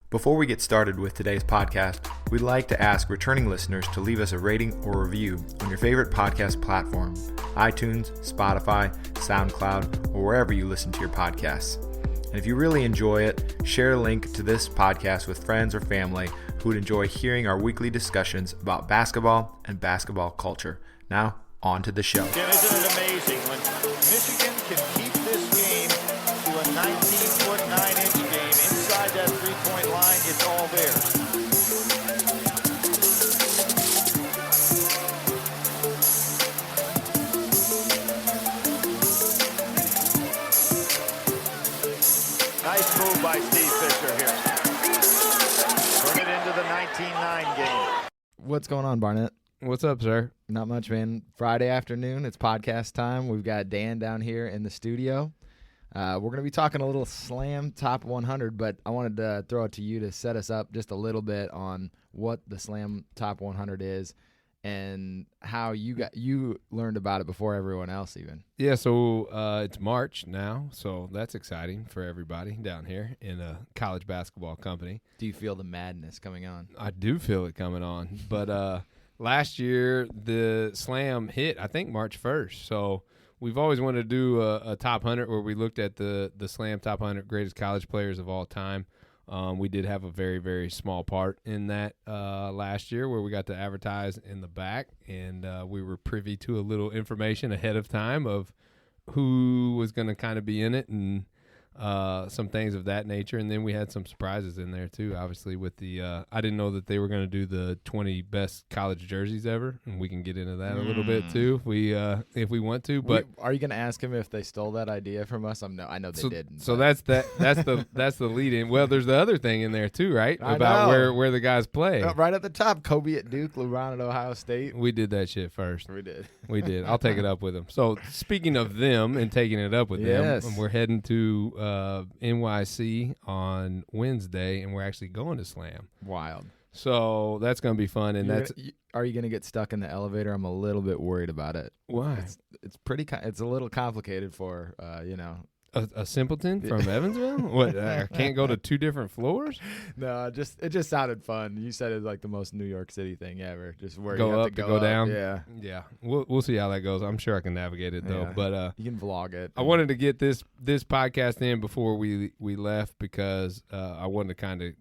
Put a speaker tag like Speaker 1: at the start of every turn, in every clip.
Speaker 1: Before we get started with today's podcast, we'd like to ask returning listeners to leave us a rating or review on your favorite podcast platform, iTunes, Spotify, SoundCloud, or wherever you listen to your podcasts. And if you really enjoy it, share a link to this podcast with friends or family who would enjoy hearing our weekly discussions about basketball and basketball culture. Now, on to the show.
Speaker 2: Jim, isn't it amazing when Michigan can keep this game to a 19-foot, 9-inch game inside that three-point line? It's all theirs. Nice move by Steve Fisher here. Turn it into the 19-9 game.
Speaker 3: What's going on, Barnett?
Speaker 4: What's up, sir?
Speaker 3: Not much, man. Friday afternoon, it's podcast time. We've got Dan down here in the studio. We're going to be talking a little Slam Top 100, but I wanted to throw it to you to set us up just a little bit on what the Slam Top 100 is and how you learned about it before everyone else even.
Speaker 4: Yeah, so it's March now, so that's exciting for everybody down here in a college basketball company.
Speaker 3: Do you feel the madness coming on?
Speaker 4: I do feel it coming on, but last year the Slam hit, I think, March 1st, so we've always wanted to do a top 100 where we looked at the Slam Top 100 greatest college players of all time. We did have a very, very small part in that last year where we got to advertise in the back, and we were privy to a little information ahead of time of who was going to kind of be in it and some things of that nature. And then we had some surprises in there too, obviously, with the I didn't know that they were going to do the 20 best college jerseys ever, and we can get into that a little bit too if we want to. But
Speaker 3: are you going to ask him if they stole that idea from us? I know they didn't.
Speaker 4: So that's the lead in. Well, there's the other thing in there too, right? About where the guys play.
Speaker 3: Right at the top, Kobe at Duke, LeBron at Ohio State.
Speaker 4: We did that shit first.
Speaker 3: We did.
Speaker 4: I'll take it up with them. So speaking of them and taking it up with them, we're heading to NYC on Wednesday, and we're actually going to Slam.
Speaker 3: Wild.
Speaker 4: So that's going to be fun. And
Speaker 3: are you going to get stuck in the elevator? I'm a little bit worried about it.
Speaker 4: Why?
Speaker 3: It's a little complicated for
Speaker 4: a simpleton from Evansville. What? I can't go to two different floors?
Speaker 3: No, it just sounded fun. You said it was like the most New York City thing ever. Just where
Speaker 4: go
Speaker 3: you have
Speaker 4: up
Speaker 3: to go
Speaker 4: down.
Speaker 3: Yeah.
Speaker 4: We'll see how that goes. I'm sure I can navigate it though.
Speaker 3: Yeah.
Speaker 4: But
Speaker 3: you can vlog it.
Speaker 4: I wanted to get this podcast in before we left because I wanted to kind of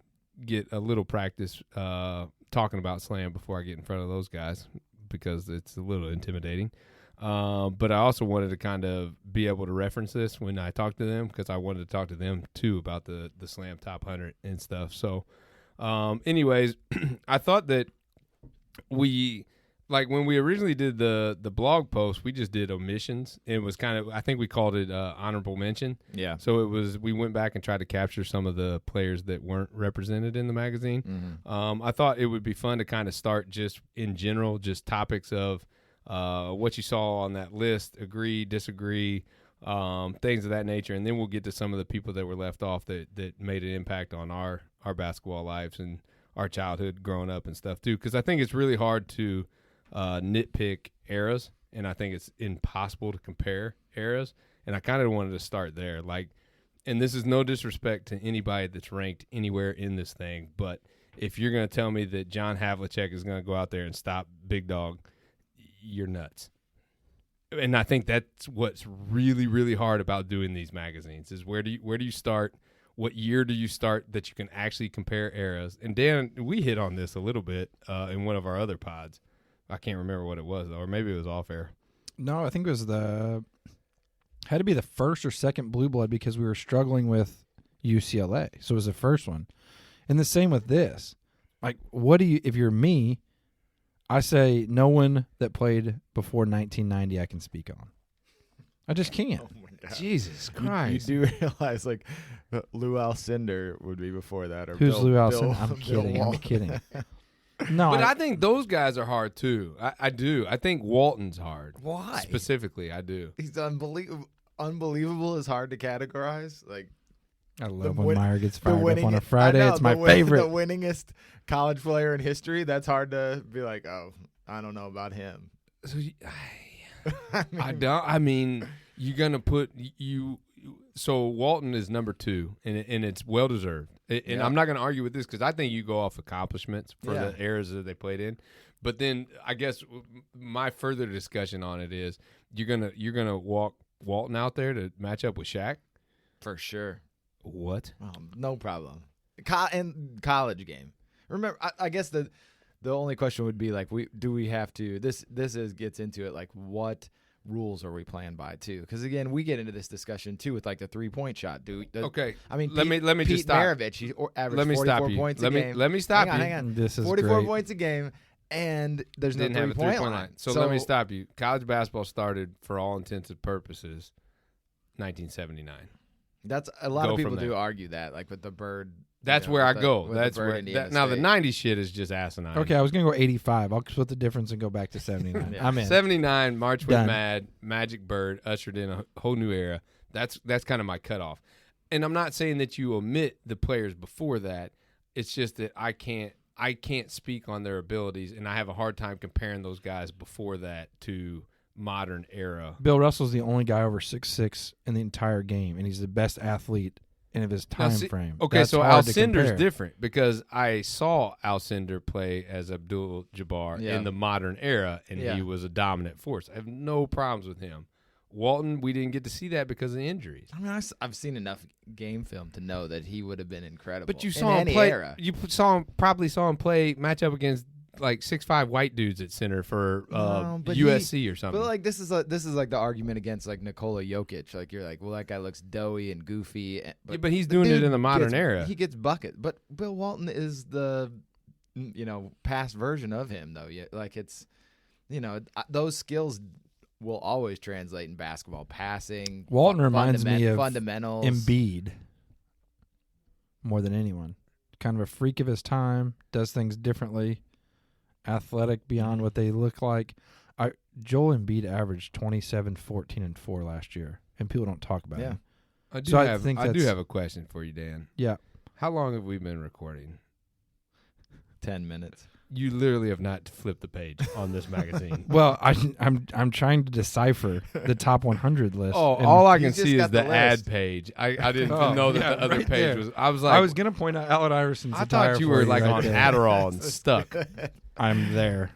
Speaker 4: get a little practice talking about Slam before I get in front of those guys because it's a little intimidating. But I also wanted to kind of be able to reference this when I talk to them because I wanted to talk to them too about the Slam Top 100 and stuff. So, anyways, I thought that when we originally did the blog post, we just did omissions. It was kind of, I think we called it honorable mention.
Speaker 3: Yeah.
Speaker 4: So we went back and tried to capture some of the players that weren't represented in the magazine.
Speaker 3: Mm-hmm.
Speaker 4: I thought it would be fun to kind of start just in general, just topics of what you saw on that list, agree, disagree, things of that nature. And then we'll get to some of the people that were left off that made an impact on our basketball lives and our childhood growing up and stuff too. Because I think it's really hard to nitpick eras, and I think it's impossible to compare eras. And I kind of wanted to start there. And this is no disrespect to anybody that's ranked anywhere in this thing, but if you're going to tell me that John Havlicek is going to go out there and stop Big Dog, you're nuts. And I think that's what's really, really hard about doing these magazines is where do you start? What year do you start that you can actually compare eras? And Dan, we hit on this a little bit in one of our other pods. I can't remember what it was though, or maybe it was off air.
Speaker 5: No, I think it was had to be the first or second Blue Blood because we were struggling with UCLA. So it was the first one. And the same with this. Like, if you're me, I say no one that played before 1990 I can speak on. I just can't.
Speaker 3: Oh my God.
Speaker 4: Jesus Christ.
Speaker 3: You do realize Lou Alcindor would be before that. Or
Speaker 5: Who's
Speaker 3: Bill,
Speaker 5: Lou
Speaker 3: Bill,
Speaker 5: Alcindor? I'm kidding. I'm kidding. No,
Speaker 4: but I think those guys are hard too. I do. I think Walton's hard.
Speaker 3: Why?
Speaker 4: Specifically, I do.
Speaker 3: He's unbelievable is hard to categorize.
Speaker 5: I love when Meyer gets fired up on a
Speaker 3: I
Speaker 5: Friday.
Speaker 3: know,
Speaker 5: It's my favorite.
Speaker 3: The winningest college player in history. That's hard to be like, oh, I don't know about him.
Speaker 4: So I mean, you're gonna put you. So Walton is number 2, and it's well deserved. And I'm not going to argue with this because I think you go off accomplishments for the eras that they played in. But then I guess my further discussion on it is you're gonna walk Walton out there to match up with Shaq?
Speaker 3: For sure.
Speaker 4: What?
Speaker 3: No problem. And college game. Remember, I guess the only question would be like, do we have to? This gets into it like what rules are we playing by too? Because again, we get into this discussion too with like the 3-point shot.
Speaker 4: Okay.
Speaker 3: I mean,
Speaker 4: let me
Speaker 3: Pete
Speaker 4: just stop.
Speaker 3: Maravich, he averaged 44 points a game.
Speaker 4: Let me stop
Speaker 3: Hang
Speaker 4: you.
Speaker 3: on.
Speaker 5: This is
Speaker 3: 44
Speaker 5: great.
Speaker 3: points a game, and there's no
Speaker 4: Didn't have a
Speaker 3: 3-point
Speaker 4: three-point
Speaker 3: line.
Speaker 4: So let me stop you. College basketball started, for all intents and purposes, 1979.
Speaker 3: That's a lot
Speaker 4: Go
Speaker 3: of people
Speaker 4: from
Speaker 3: do
Speaker 4: there.
Speaker 3: argue that, like with the bird.
Speaker 4: That's where I go. That's where. Now the '90s shit is just asinine.
Speaker 5: Okay, I was gonna go 85. I'll split the difference and go back to 79.
Speaker 3: Yeah.
Speaker 5: I'm in.
Speaker 4: 79, March was
Speaker 5: Done.
Speaker 4: Mad, Magic Bird ushered in a whole new era. That's kind of my cutoff. And I'm not saying that you omit the players before that. It's just that I can't speak on their abilities, and I have a hard time comparing those guys before that to modern era.
Speaker 5: Bill Russell's the only guy over 6'6" in the entire game, and he's the best athlete in his time frame.
Speaker 4: Okay,
Speaker 5: That's
Speaker 4: so
Speaker 5: hard to
Speaker 4: Alcinder's
Speaker 5: compare.
Speaker 4: different because I saw Alcindor play as Abdul-Jabbar in the modern era, and he was a dominant force. I have no problems with him. Walton, we didn't get to see that because of injuries.
Speaker 3: I mean, I've seen enough game film to know that he would have been incredible.
Speaker 4: But you
Speaker 3: in
Speaker 4: saw him
Speaker 3: any
Speaker 4: play.
Speaker 3: era.
Speaker 4: You probably saw him play match up against like 6'5" white dudes at center for
Speaker 3: but
Speaker 4: USC or something.
Speaker 3: But like this is like the argument against like Nikola Jokic. Like you're like, well, that guy looks doughy and goofy.
Speaker 4: But he's doing it in the modern era.
Speaker 3: He gets bucket. But Bill Walton is the past version of him though. Yeah, like it's those skills will always translate in basketball. Passing.
Speaker 5: Walton reminds me of
Speaker 3: fundamentals.
Speaker 5: Embiid more than anyone. Kind of a freak of his time, does things differently, athletic beyond what they look like. Joel Embiid averaged 27, 14, and 4 last year, and people don't talk about him.
Speaker 4: I do
Speaker 5: So I
Speaker 4: have
Speaker 5: think
Speaker 4: I do
Speaker 5: that's-
Speaker 4: have a question for you, Dan.
Speaker 5: Yeah.
Speaker 4: How long have we been recording?
Speaker 3: 10 minutes.
Speaker 4: You literally have not flipped the page on this magazine.
Speaker 5: Well, I'm trying to decipher the top 100 list.
Speaker 4: Oh,
Speaker 5: and
Speaker 4: all I can
Speaker 3: He's just
Speaker 4: see is
Speaker 3: got
Speaker 4: the
Speaker 3: the
Speaker 4: ad
Speaker 3: list.
Speaker 4: page. I didn't
Speaker 5: Oh,
Speaker 4: know that
Speaker 5: yeah,
Speaker 4: the other
Speaker 5: right
Speaker 4: page
Speaker 5: there.
Speaker 4: was. I was like,
Speaker 5: I was gonna point out Allen Iverson's
Speaker 4: I
Speaker 5: attire
Speaker 4: thought you
Speaker 5: for
Speaker 4: were like
Speaker 5: right
Speaker 4: on
Speaker 5: there.
Speaker 4: Adderall and stuck.
Speaker 5: I'm there.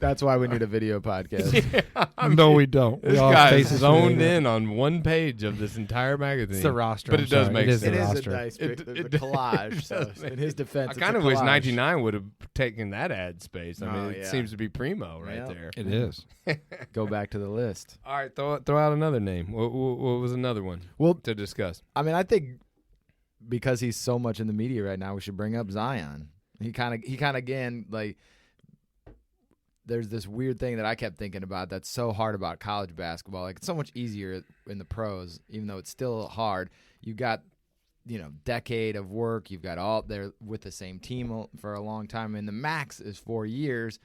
Speaker 3: That's why we need a video podcast.
Speaker 5: No, we don't.
Speaker 4: This
Speaker 5: We all have
Speaker 4: guy's
Speaker 5: faces for
Speaker 4: zoned
Speaker 5: that.
Speaker 4: in on one page of this entire magazine.
Speaker 5: It's the roster,
Speaker 4: but
Speaker 5: I'm
Speaker 4: it does
Speaker 5: sorry.
Speaker 4: make
Speaker 5: It is
Speaker 4: sense.
Speaker 5: the
Speaker 3: It is
Speaker 5: roster.
Speaker 3: a nice
Speaker 4: It-
Speaker 3: the
Speaker 4: it
Speaker 3: collage.
Speaker 4: does
Speaker 3: So
Speaker 4: make
Speaker 3: in his defense,
Speaker 4: I
Speaker 3: it's
Speaker 4: kind
Speaker 3: a
Speaker 4: of wish
Speaker 3: collage.
Speaker 4: 99 would have taken that ad space. I mean,
Speaker 3: Oh,
Speaker 4: it
Speaker 3: yeah.
Speaker 4: seems to be primo right
Speaker 3: Yeah.
Speaker 4: there.
Speaker 5: It is.
Speaker 3: Go back to the list.
Speaker 4: All right, throw out another name. What was another one
Speaker 3: Well,
Speaker 4: to discuss?
Speaker 3: I mean, I think because he's so much in the media right now, we should bring up Zion. He kind of again like. There's this weird thing that I kept thinking about that's so hard about college basketball. Like it's so much easier in the pros, even though it's still hard. You got, decade of work. You've got all there with the same team for a long time, and the max is 4 years.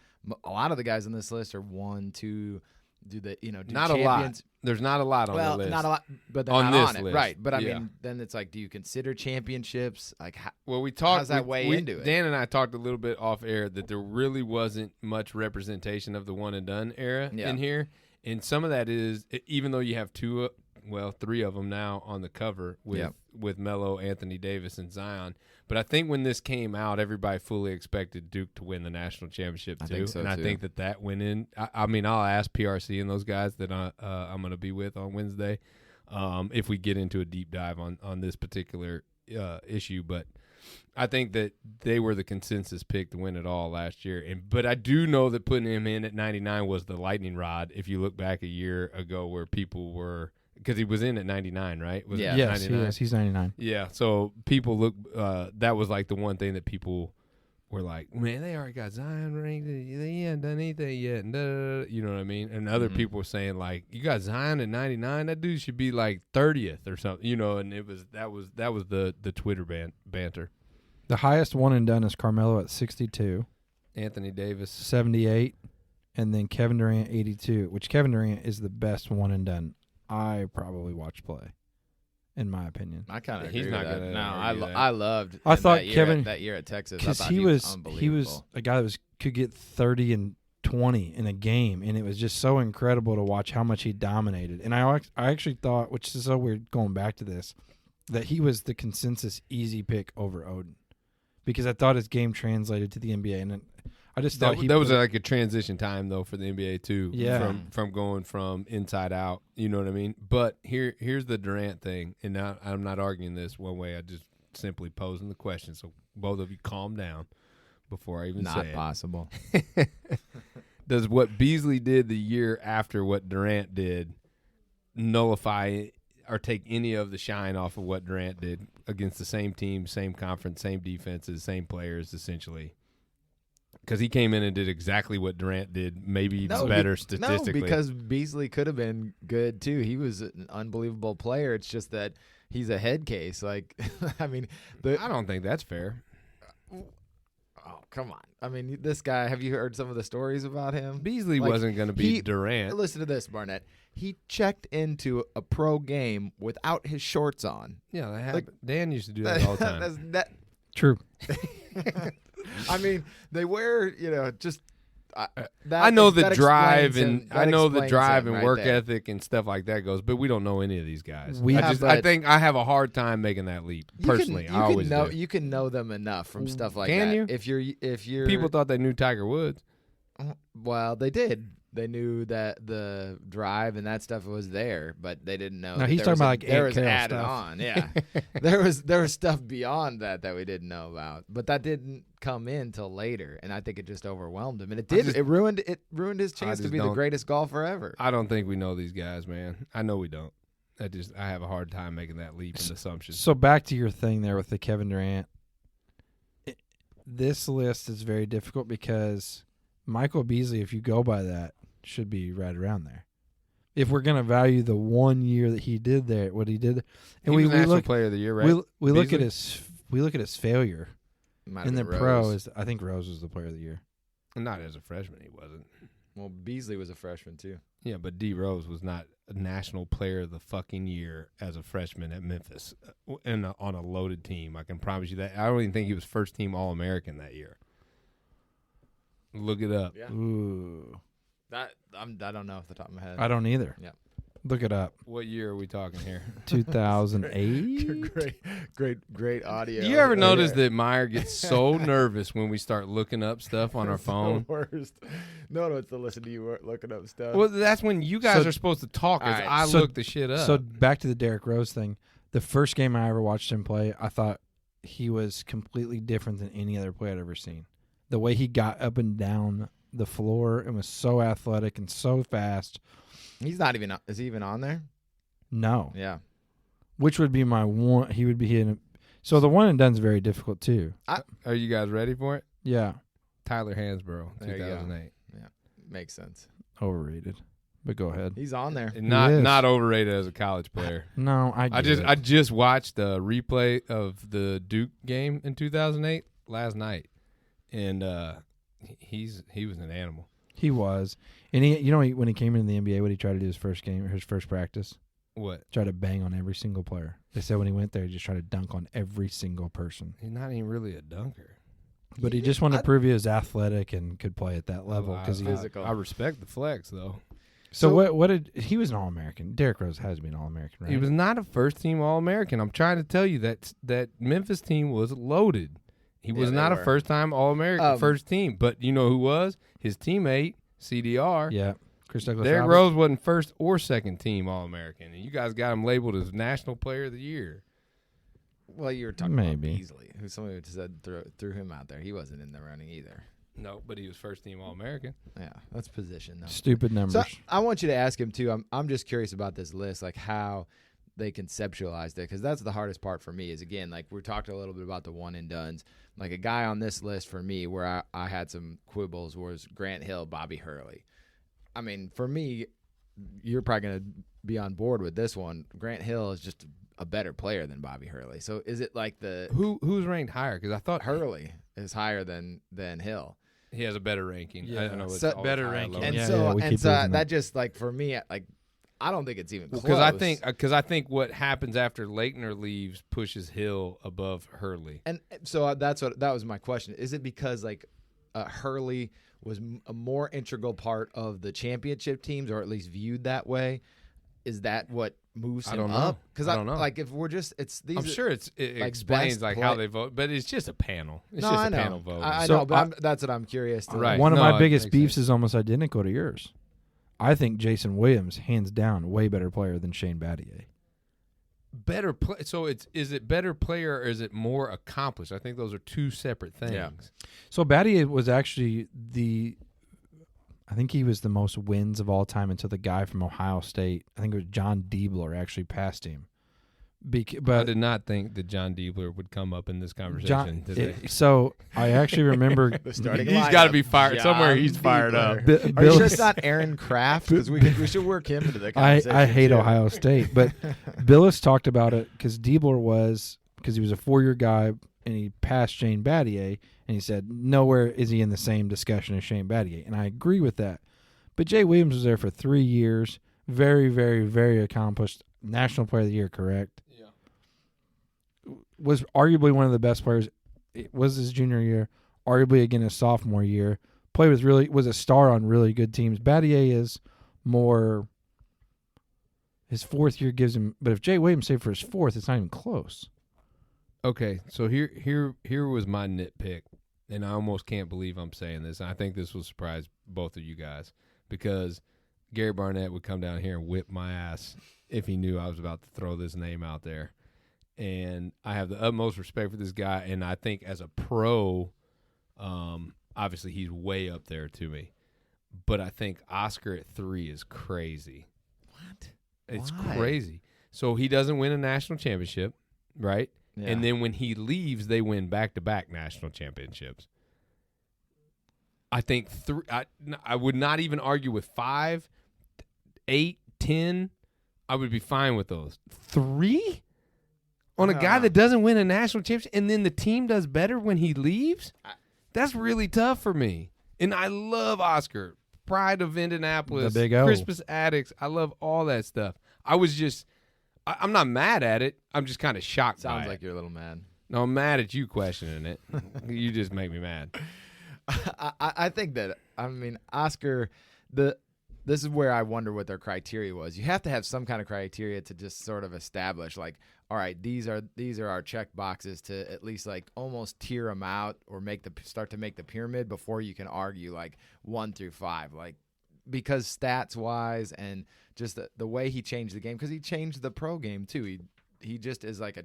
Speaker 3: A lot of the guys on this list are 1, 2. Do
Speaker 4: Not a lot. There's not a lot on
Speaker 3: Well,
Speaker 4: the list.
Speaker 3: not a lot, but they're
Speaker 4: On
Speaker 3: not
Speaker 4: this
Speaker 3: on it,
Speaker 4: list.
Speaker 3: right? But I
Speaker 4: Yeah.
Speaker 3: mean, then it's like, do you consider championships? Like,
Speaker 4: Well, we talked.
Speaker 3: How's that weigh into it?
Speaker 4: Dan and I talked a little bit off air that there really wasn't much representation of the one and done era
Speaker 3: Yeah.
Speaker 4: in here, and some of that is even though you have 3 of them now on the cover with Melo, Anthony Davis, and Zion. But I think when this came out, everybody fully expected Duke to win the national championship too,
Speaker 3: I think so,
Speaker 4: and I
Speaker 3: too.
Speaker 4: think that went in. I mean, I'll ask PRC and those guys that I'm going to be with on Wednesday if we get into a deep dive on this particular issue, but. I think that they were the consensus pick to win it all last year, but I do know that putting him in at 99 was the lightning rod. If you look back a year ago, where people were because he was in at 99, right? Was
Speaker 3: Yeah.
Speaker 4: it
Speaker 5: Yes,
Speaker 4: 99?
Speaker 5: he is. He's 99.
Speaker 4: Yeah, so people look. That was like the one thing that people were like, man, they already got Zion ranked. They haven't done anything yet. And you know what I mean? And other people were saying like, you got Zion at 99. That dude should be like 30th or something. And it was that was the Twitter banter.
Speaker 5: The highest one and done is Carmelo at 62,
Speaker 4: Anthony Davis.
Speaker 5: 78, and then Kevin Durant 82, which Kevin Durant is the best one and done I probably watched play, in my opinion.
Speaker 3: I kind of
Speaker 4: He's
Speaker 3: agree
Speaker 4: not
Speaker 3: with that.
Speaker 4: gonna
Speaker 3: No,
Speaker 4: argue that.
Speaker 3: I loved.
Speaker 5: I thought
Speaker 3: that year
Speaker 5: Kevin-
Speaker 3: that year at Texas
Speaker 5: Because
Speaker 3: I thought
Speaker 5: he was
Speaker 3: unbelievable.
Speaker 5: a guy that could get 30 and 20 in a game, and it was just so incredible to watch how much he dominated. And I actually thought, which is so weird going back to this, that he was the consensus easy pick over Odin because I thought his game translated to the NBA, and I just thought
Speaker 4: that was like a transition time though for the NBA too.
Speaker 5: Yeah.
Speaker 4: from going from inside out. You know what I mean? But here's the Durant thing, and now I'm not arguing this one way. I just simply posing the question. So both of you calm down before I even say it.
Speaker 3: Not possible.
Speaker 4: Does what Beasley did the year after what Durant did nullify or take any of the shine off of what Durant did against the same team, same conference, same defenses, same players, essentially? Because he came in and did exactly what Durant did, maybe even better statistically.
Speaker 3: No, because Beasley could have been good too. He was an unbelievable player. It's just that he's a head case. Like, I mean,
Speaker 4: I don't think that's fair.
Speaker 3: Oh, come on. I mean, this guy, have you heard some of the stories about him?
Speaker 4: Beasley wasn't going to be Durant.
Speaker 3: Listen to this, Barnett. He checked into a pro game without his shorts on.
Speaker 4: Yeah, that happened. Dan used to do that all the time.
Speaker 5: True.
Speaker 3: I mean, they wear, just
Speaker 4: I know the drive and
Speaker 3: right
Speaker 4: work
Speaker 3: there.
Speaker 4: ethic and stuff like that goes, but we don't know any of these guys.
Speaker 3: But
Speaker 4: I think I have a hard time making that leap personally. I always do.
Speaker 3: You can know them enough from stuff like
Speaker 4: Can
Speaker 3: that.
Speaker 4: you?
Speaker 3: If you're
Speaker 4: People thought they knew Tiger Woods.
Speaker 3: Well, they did. They knew that the drive and that stuff was there, but they didn't know.
Speaker 5: No,
Speaker 3: that
Speaker 5: he's talking about like
Speaker 3: there
Speaker 5: Aunt
Speaker 3: was
Speaker 5: Carol
Speaker 3: added
Speaker 5: stuff.
Speaker 3: on. Yeah, there was stuff beyond that we didn't know about, but that didn't come in till later, and I think it just overwhelmed him, and it ruined his chance to be the greatest golfer ever.
Speaker 4: I don't think we know these guys, man. I know we don't. I have a hard time making that leap in assumption.
Speaker 5: So back to your thing there with the Kevin Durant. This list is very difficult because Michael Beasley, if you go by that, should be right around there. If we're gonna value the 1 year that he did there, what he did, and
Speaker 4: he was
Speaker 5: we
Speaker 4: National
Speaker 5: look
Speaker 4: Player of the Year, right?
Speaker 5: we look at his failure
Speaker 3: Might have
Speaker 5: in the
Speaker 3: been
Speaker 5: pro.
Speaker 3: Rose.
Speaker 5: I think Rose was the Player of the Year.
Speaker 4: Not as a freshman, he wasn't.
Speaker 3: Well, Beasley was a freshman too.
Speaker 4: Yeah, but D Rose was not a National Player of the fucking Year as a freshman at Memphis on a loaded team. I can promise you that. I don't even think he was first team All American that year. Look it up.
Speaker 3: Yeah.
Speaker 5: Ooh,
Speaker 3: I don't know off the top of my head.
Speaker 5: I don't either.
Speaker 3: Yeah.
Speaker 5: Look it up.
Speaker 4: What year are we talking here?
Speaker 5: 2008.
Speaker 3: great audio.
Speaker 4: You ever notice that Meyer gets so nervous when we start looking up stuff on our phone?
Speaker 3: The worst. No one wants to listen to you looking up stuff.
Speaker 4: Well, that's when you guys
Speaker 5: So-
Speaker 4: are supposed to talk as
Speaker 3: All right.
Speaker 4: I look the shit up.
Speaker 5: So back to the Derrick Rose thing. The first game I ever watched him play, I thought he was completely different than any other player I'd ever seen. The way he got up and down the floor and was so athletic and so fast.
Speaker 3: He's not even. Is he even on there?
Speaker 5: No.
Speaker 3: Yeah.
Speaker 5: Which would be my one. He would be in. So the one and done's very difficult too.
Speaker 4: Are you guys ready for it?
Speaker 5: Yeah.
Speaker 4: Tyler Hansborough,
Speaker 3: There you go.
Speaker 4: 2008.
Speaker 3: Makes sense.
Speaker 5: Overrated. But go ahead.
Speaker 3: He's on there.
Speaker 4: And
Speaker 5: is.
Speaker 4: not overrated as a college player.
Speaker 5: No,
Speaker 4: I just watched a replay of the Duke game in 2008 last night, and he was an animal.
Speaker 5: He was. And when he came into the NBA, what he tried to do his first game, his first practice,
Speaker 4: What?
Speaker 5: try to bang on every single player. They said when he went there, he just tried to dunk on every single person.
Speaker 4: He's not even really a dunker.
Speaker 5: But he just wanted to prove he was athletic and could play at that level because
Speaker 3: Physical.
Speaker 4: I respect the flex though.
Speaker 5: So what did he was an All-American. Derrick Rose has to be an All-American, right?
Speaker 4: He was not a first team All American. I'm trying to tell you that Memphis team was loaded. He was
Speaker 3: they
Speaker 4: not a
Speaker 3: were.
Speaker 4: first time All American first team. But you know who was? His teammate, CDR.
Speaker 5: Yeah. Chris Douglas.
Speaker 4: Derrick
Speaker 5: Roberts.
Speaker 4: Rose wasn't first or second team All American. And you guys got him labeled as National Player of the Year.
Speaker 3: Well, you were talking
Speaker 5: Maybe.
Speaker 3: about Beasley, who somebody said threw him out there. He wasn't in the running either.
Speaker 4: No, but he was first team All American.
Speaker 3: Yeah, that's position though.
Speaker 5: Stupid numbers.
Speaker 3: So I want you to ask him too. I'm just curious about this list, like how they conceptualized it, because that's the hardest part for me. Is again, like we talked a little bit about the one and dones. Like a guy on this list for me, where I had some quibbles, was Grant Hill, Bobby Hurley. I mean, for me, you're probably gonna be on board with this one. Grant Hill is just a better player than Bobby Hurley. So is it like the
Speaker 4: Who's ranked higher? Because I thought
Speaker 3: Hurley is higher than Hill?
Speaker 4: he has a better ranking. I
Speaker 5: Yeah.
Speaker 4: don't know what's
Speaker 3: So-
Speaker 4: always
Speaker 5: better
Speaker 4: higher or
Speaker 5: ranking.
Speaker 4: lower.
Speaker 3: And
Speaker 5: Yeah,
Speaker 3: so,
Speaker 5: we
Speaker 3: and
Speaker 5: keep
Speaker 3: so
Speaker 5: losing
Speaker 3: that
Speaker 5: that.
Speaker 3: just like for me, like I don't think it's even close.
Speaker 4: Because I think what happens after Leitner leaves pushes Hill above Hurley.
Speaker 3: And so that was my question. Is it because like Hurley was a more integral part of the championship teams, or at least viewed that way? Is that what moves
Speaker 4: I
Speaker 3: him
Speaker 4: don't know.
Speaker 3: up? Because
Speaker 4: I don't know.
Speaker 3: Like if we're just, it's these.
Speaker 4: I'm sure it
Speaker 3: like
Speaker 4: explains
Speaker 3: best
Speaker 4: like
Speaker 3: play-
Speaker 4: how they vote, but it's just a panel. It's
Speaker 3: No,
Speaker 4: just
Speaker 3: I
Speaker 4: a
Speaker 3: know.
Speaker 4: panel vote.
Speaker 3: I
Speaker 5: So
Speaker 3: know, but that's what I'm curious to.
Speaker 4: Right.
Speaker 5: One of
Speaker 4: No,
Speaker 5: my
Speaker 4: it
Speaker 5: biggest
Speaker 3: makes
Speaker 5: beefs
Speaker 3: sense.
Speaker 5: is almost identical to yours. I think Jason Williams, hands down, way better player than Shane Battier.
Speaker 4: Better play. So is it better player or is it more accomplished? I think those are two separate things.
Speaker 3: Yeah.
Speaker 5: So Battier was actually I think he was the most wins of all time until the guy from Ohio State. I think it was John Diebler actually passed him.
Speaker 4: I
Speaker 5: But
Speaker 4: did not think that John Diebler would come up in this conversation today.
Speaker 5: so I actually remember
Speaker 3: The starting
Speaker 4: He's got to
Speaker 3: lineup,
Speaker 4: be fired
Speaker 3: John
Speaker 4: somewhere. He's fired
Speaker 3: Diebler.
Speaker 4: up.
Speaker 5: Bi-
Speaker 3: Are you
Speaker 5: Bill-
Speaker 3: sure it's not Aaron Kraft? Because we should work him into the conversation.
Speaker 5: I hate
Speaker 3: too.
Speaker 5: Ohio State, but Billis talked about it because Diebler because he was a 4-year guy and he passed Shane Battier, and he said nowhere is he in the same discussion as Shane Battier, and I agree with that. But Jay Williams was there for 3 years, very, very, very accomplished, National Player of the Year, correct?
Speaker 4: Yeah.
Speaker 5: Was arguably one of the best players. It was his junior year, arguably again his sophomore year. Was a star on really good teams. Battier is more. His 4th year gives him, but if Jay Williams saved for his 4th, it's not even close.
Speaker 4: Okay, so here was my nitpick, and I almost can't believe I'm saying this. I think this will surprise both of you guys because Gary Barnett would come down here and whip my ass if he knew I was about to throw this name out there. And I have the utmost respect for this guy, and I think as a pro, obviously he's way up there to me. But I think Oscar at 3 is crazy.
Speaker 3: What?
Speaker 4: It's
Speaker 3: Why?
Speaker 4: crazy. So he doesn't win a national championship, right?
Speaker 3: Yeah.
Speaker 4: And then when he leaves, they win back-to-back national championships. I think I would not even argue with 5, 8, 10. I would be fine with those. 3? On a guy that doesn't win a national championship, and then the team does better when he leaves? That's really tough for me. And I love Oscar. Pride of Indianapolis.
Speaker 5: The Big O.
Speaker 4: Crispus Attucks. I love all that stuff. I'm not mad at it. I'm just kind of shocked by
Speaker 3: Sounds
Speaker 4: it.
Speaker 3: like you're a little mad.
Speaker 4: No, I'm mad at you questioning it. You just make me mad.
Speaker 3: I think that, I mean, Oscar, this is where I wonder what their criteria was. You have to have some kind of criteria to just sort of establish, like, all right, these are our check boxes to at least like almost tier them out or start to make the pyramid before you can argue like 1 through 5, like, because stats wise and just the way he changed the game, because he changed the pro game too. He just is like a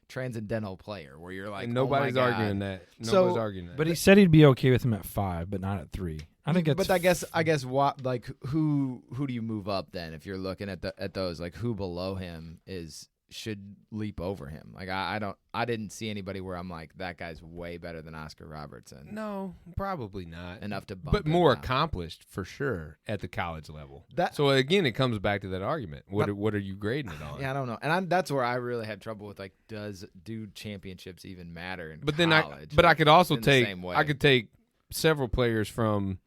Speaker 3: transcendental player where you're like,
Speaker 4: And nobody's
Speaker 3: oh my God.
Speaker 4: arguing that.
Speaker 3: So-
Speaker 4: Nobody's arguing that.
Speaker 5: But he said he'd be okay with him at 5, but not at 3. I think that's.
Speaker 3: But I guess what, like, who do you move up then if you're looking at those, like, who below him should leap over him? Like, I didn't see anybody where I'm like, that guy's way better than Oscar Robertson.
Speaker 4: no, probably not.
Speaker 3: Enough to bump
Speaker 4: But
Speaker 3: him
Speaker 4: more
Speaker 3: down.
Speaker 4: accomplished for sure at the college level.
Speaker 3: That-
Speaker 4: So again, it comes back to that argument. What are you grading it on?
Speaker 3: Yeah, I don't know, and that's where I really had trouble with, like, do championships even matter in
Speaker 4: But then
Speaker 3: college?
Speaker 4: I could also
Speaker 3: in the
Speaker 4: take
Speaker 3: same way.
Speaker 4: I could take several players from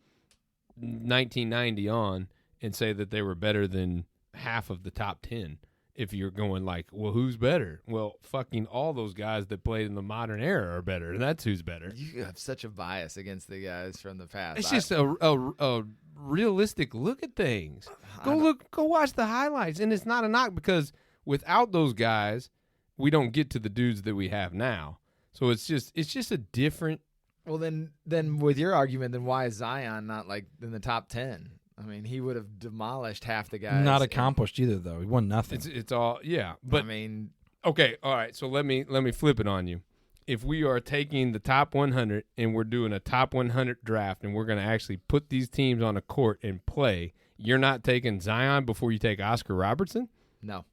Speaker 4: 1990 on and say that they were better than half of the top 10. If you're going like, well, who's better? Well, fucking all those guys that played in the modern era are better, and that's who's better.
Speaker 3: You have such a bias against the guys from the past.
Speaker 4: It's just a realistic look at things. Go watch the highlights, and it's not a knock because without those guys, we don't get to the dudes that we have now. So it's just a different.
Speaker 3: Well, then with your argument, then why is Zion not like in the top 10? I mean, he would have demolished half the guys.
Speaker 5: not accomplished either, though. He won nothing.
Speaker 4: It's all but
Speaker 3: I mean,
Speaker 4: okay, all right. So let me flip it on you. If we are taking the top 100 and we're doing a top 100 draft and we're going to actually put these teams on a court and play, you're not taking Zion before you take Oscar Robertson?
Speaker 3: no.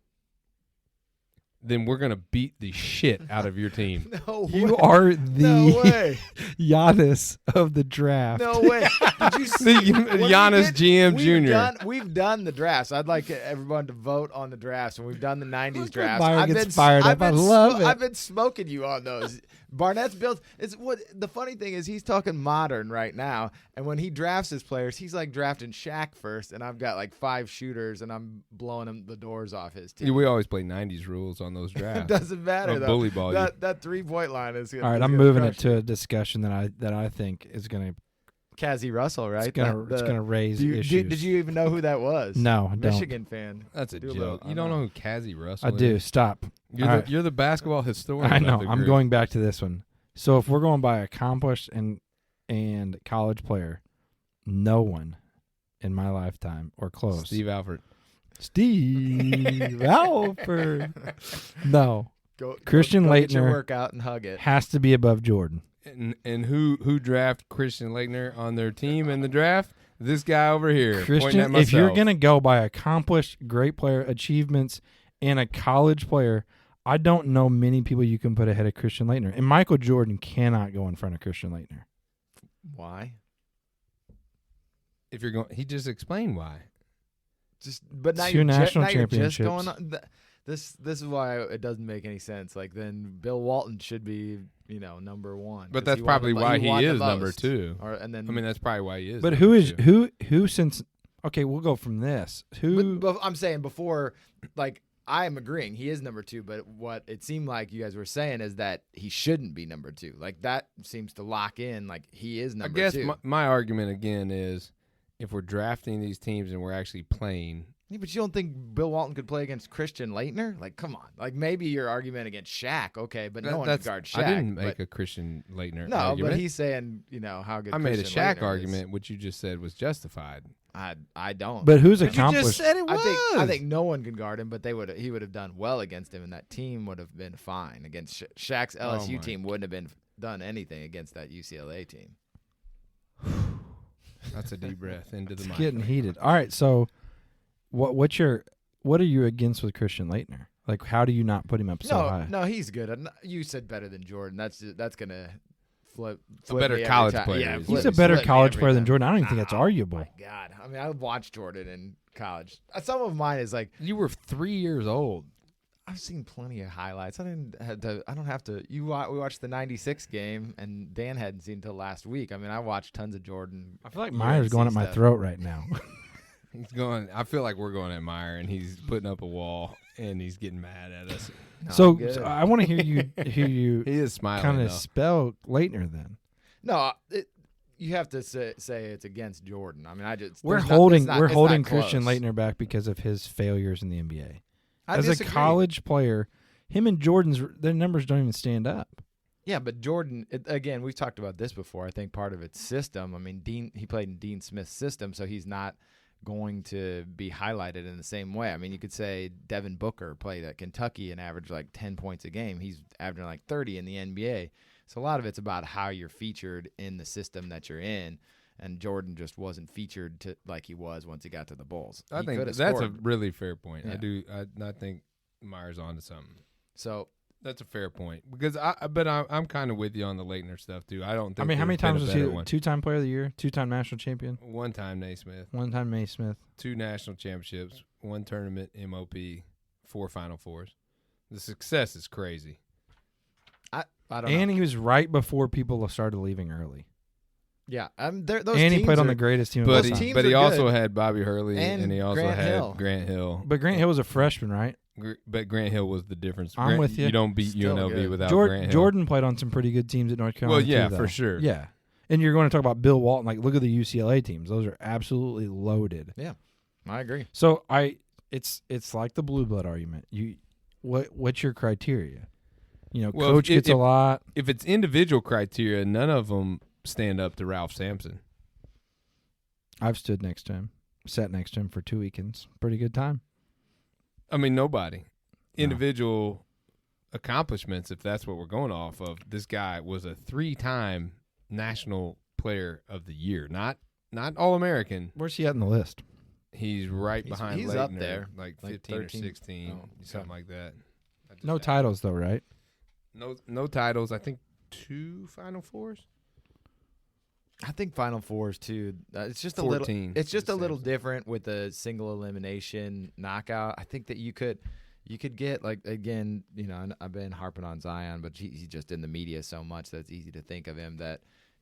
Speaker 4: Then we're going to beat the shit out of your team.
Speaker 3: No way.
Speaker 5: You are
Speaker 3: No
Speaker 5: the
Speaker 3: way.
Speaker 5: Giannis of the draft.
Speaker 3: No way. Did you see
Speaker 4: The
Speaker 3: when we
Speaker 4: Giannis GM Jr.
Speaker 3: We've done the drafts. I'd like everyone to vote on the drafts, and we've done the 90s drafts.
Speaker 5: Byron gets fired up. I love it.
Speaker 3: I've been smoking you on those. Barnett's built. It's what the funny thing is. He's talking modern right now, and when he drafts his players, he's like drafting Shaq first, and I've got like 5 shooters, and I'm blowing him the doors off his team.
Speaker 4: We always play 90s rules on those
Speaker 3: It
Speaker 4: drafts.
Speaker 3: doesn't matter
Speaker 4: I'll
Speaker 3: though.
Speaker 4: bully ball you.
Speaker 3: That 3-point line is.
Speaker 5: All right, I'm moving it to a discussion that I think is going to
Speaker 3: Cassie Russell, right?
Speaker 5: It's gonna raise issues.
Speaker 3: Did you even know who that was?
Speaker 5: No, I don't.
Speaker 3: Michigan fan.
Speaker 4: That's a
Speaker 3: Do a
Speaker 4: joke.
Speaker 3: little-
Speaker 4: You don't know who Cassie Russell
Speaker 5: I
Speaker 4: is?
Speaker 5: do. Stop.
Speaker 4: You're the basketball historian.
Speaker 5: I
Speaker 4: of
Speaker 5: know.
Speaker 4: the
Speaker 5: I'm
Speaker 4: group.
Speaker 5: going back to this one. So if we're going by accomplished and college player, no one in my lifetime or close.
Speaker 4: Steve Alford.
Speaker 5: Steve Alford. No. Christian
Speaker 3: go get your
Speaker 5: Laettner
Speaker 3: workout and hug it.
Speaker 5: has to be above Jordan.
Speaker 4: And who drafted Christian Laettner on their team in the draft? This guy over here. pointing
Speaker 5: Christian,
Speaker 4: at myself.
Speaker 5: if you're going to go by accomplished, great player, achievements, and a college player, I don't know many people you can put ahead of Christian Laettner. And Michael Jordan cannot go in front of Christian Laettner.
Speaker 3: Why?
Speaker 4: If you're going, he just explained why.
Speaker 3: But now
Speaker 5: 2
Speaker 3: you're
Speaker 5: national
Speaker 3: now you're just
Speaker 5: championships.
Speaker 3: going on. This is why it doesn't make any sense. Like then Bill Walton should be number one.
Speaker 4: But
Speaker 3: 'cause
Speaker 4: that's
Speaker 3: he won
Speaker 4: probably
Speaker 3: the-
Speaker 4: why
Speaker 3: he
Speaker 4: he
Speaker 3: won the
Speaker 4: is number
Speaker 3: most.
Speaker 4: 2.
Speaker 3: And then
Speaker 4: I mean, that's probably why he is.
Speaker 5: But
Speaker 4: number
Speaker 5: who is
Speaker 4: 2.
Speaker 5: who since okay, we'll go from this. Who
Speaker 3: But I'm saying before, like I am agreeing he is number 2. But what it seemed like you guys were saying is that he shouldn't be number 2. Like that seems to lock in. Like he is number 2.
Speaker 4: I guess my argument again is if we're drafting these teams and we're actually playing.
Speaker 3: Yeah, but you don't think Bill Walton could play against Christian Laettner? Like, come on. Like, maybe your argument against Shaq, okay, but no one could guard Shaq.
Speaker 4: I didn't make
Speaker 3: but,
Speaker 4: a Christian Laettner
Speaker 3: no,
Speaker 4: argument.
Speaker 3: but he's saying, how good
Speaker 4: I made a
Speaker 3: Christian
Speaker 4: Shaq
Speaker 3: Laettner
Speaker 4: argument,
Speaker 3: is.
Speaker 4: which you just said was justified.
Speaker 3: I don't.
Speaker 5: but who's
Speaker 4: But you
Speaker 5: accomplished?
Speaker 4: just said it was.
Speaker 3: I think no one could guard him, but he would have done well against him, and that team would have been fine against Shaq's LSU
Speaker 4: my
Speaker 3: team. Wouldn't have been done anything against that UCLA team.
Speaker 4: That's a deep breath into the
Speaker 5: It's
Speaker 4: mic.
Speaker 5: getting heated. All right, so what are you against with Christian Laettner? Like, how do you not put him up so high?
Speaker 3: No, he's good. You said better than Jordan. That's gonna flip.
Speaker 4: A better
Speaker 3: me every
Speaker 4: college
Speaker 3: time.
Speaker 4: player,
Speaker 3: Yeah,
Speaker 4: is
Speaker 5: He's
Speaker 4: flip-
Speaker 5: a better
Speaker 3: flip me
Speaker 5: college
Speaker 3: every
Speaker 5: player than
Speaker 3: time.
Speaker 5: Jordan. I don't even think that's arguable.
Speaker 3: My God, I mean, I watched Jordan in college. Some of mine is like
Speaker 4: You were 3 years old.
Speaker 3: I've seen plenty of highlights. I don't have to. We watched the '96 game, and Dan hadn't seen until last week. I mean, I watched tons of Jordan.
Speaker 5: I feel like Meyer's going at my
Speaker 3: stuff.
Speaker 5: throat right now.
Speaker 4: He's going. I feel like we're going at Meyer, and he's putting up a wall, and he's getting mad at us.
Speaker 3: No,
Speaker 5: so
Speaker 3: I'm good.
Speaker 5: I want to hear you
Speaker 4: He is smiling.
Speaker 5: kind
Speaker 4: though.
Speaker 5: of spell Laettner then.
Speaker 3: No, you have to say it's against Jordan. I mean,
Speaker 5: We're
Speaker 3: it's
Speaker 5: holding
Speaker 3: not
Speaker 5: Christian
Speaker 3: close.
Speaker 5: Laettner back because of his failures in the NBA.
Speaker 3: I
Speaker 5: As
Speaker 3: disagree.
Speaker 5: a college player, him and Jordan's their numbers don't even stand up.
Speaker 3: Yeah, but Jordan, again, we've talked about this before. I think part of it's system. I mean, he played in Dean Smith's system, so he's not going to be highlighted in the same way. I mean, you could say Devin Booker played at Kentucky and averaged like 10 points a game. He's averaging like 30 in the NBA. So a lot of it's about how you're featured in the system that you're in. And Jordan just wasn't featured like he was once he got to the Bulls.
Speaker 4: I
Speaker 3: He
Speaker 4: think
Speaker 3: coulda
Speaker 4: that's a
Speaker 3: scored.
Speaker 4: really fair point.
Speaker 3: Yeah.
Speaker 4: I think Meyer's onto something.
Speaker 3: So
Speaker 4: That's a fair point because I'm kind of with you on the Laettner stuff too. I don't think.
Speaker 5: I mean, how many
Speaker 4: there's been
Speaker 5: times
Speaker 4: a
Speaker 5: was he
Speaker 4: better one.
Speaker 5: 2-time player of the year, 2-time national champion,
Speaker 4: 1-time Naismith,
Speaker 5: 1-time Naismith?
Speaker 4: 2 national championships, 1 tournament MOP, 4 Final Fours. The success is crazy.
Speaker 3: I don't
Speaker 5: And
Speaker 3: know.
Speaker 5: he was right before people started leaving early.
Speaker 3: Yeah, those
Speaker 5: And he
Speaker 3: teams
Speaker 5: played on
Speaker 3: are-
Speaker 5: the greatest team of
Speaker 4: But
Speaker 5: all
Speaker 3: Those
Speaker 4: he,
Speaker 5: time.
Speaker 3: teams
Speaker 4: but he
Speaker 3: are
Speaker 4: also
Speaker 3: good.
Speaker 4: had Bobby Hurley
Speaker 3: And
Speaker 4: he also
Speaker 3: Grant
Speaker 4: had
Speaker 3: Hill.
Speaker 4: Grant Hill.
Speaker 5: But Grant Hill was a freshman, right?
Speaker 4: But Grant Hill was the difference.
Speaker 5: I'm with you.
Speaker 4: You don't beat
Speaker 3: Still
Speaker 4: UNLV
Speaker 3: good.
Speaker 4: without Grant Hill.
Speaker 5: Jordan played on some pretty good teams at North Carolina.
Speaker 4: Well, yeah,
Speaker 5: too,
Speaker 4: for
Speaker 5: though.
Speaker 4: sure.
Speaker 5: Yeah, and you're going to talk about Bill Walton. Like, look at the UCLA teams; those are absolutely loaded.
Speaker 3: I agree.
Speaker 5: So it's like the blue blood argument. What's your criteria?
Speaker 4: Well,
Speaker 5: coach gets a lot.
Speaker 4: If it's individual criteria, none of them stand up to Ralph Sampson.
Speaker 5: I've stood next to him, sat next to him for 2 weekends. Pretty good time.
Speaker 4: I mean, nobody.
Speaker 5: No.
Speaker 4: Individual accomplishments, if that's what we're going off of. This guy was a 3-time National Player of the Year. Not All-American.
Speaker 5: Where's he at in the list?
Speaker 4: He's right behind
Speaker 3: he's
Speaker 4: Laettner,
Speaker 3: up there,
Speaker 4: like
Speaker 3: like
Speaker 4: 15 or
Speaker 3: 13.
Speaker 4: 16,
Speaker 3: Oh, okay.
Speaker 4: something like that. I just
Speaker 5: No
Speaker 4: had-
Speaker 5: titles though, right?
Speaker 4: No titles. I think 2 Final Fours.
Speaker 3: I think Final Fours too. It's just
Speaker 4: 14.
Speaker 3: It's just a
Speaker 4: It's
Speaker 3: little
Speaker 4: Samson.
Speaker 3: different with a single elimination knockout. I think that you could get like again, and I've been harping on Zion, but he's just in the media so much that it's easy to think of him that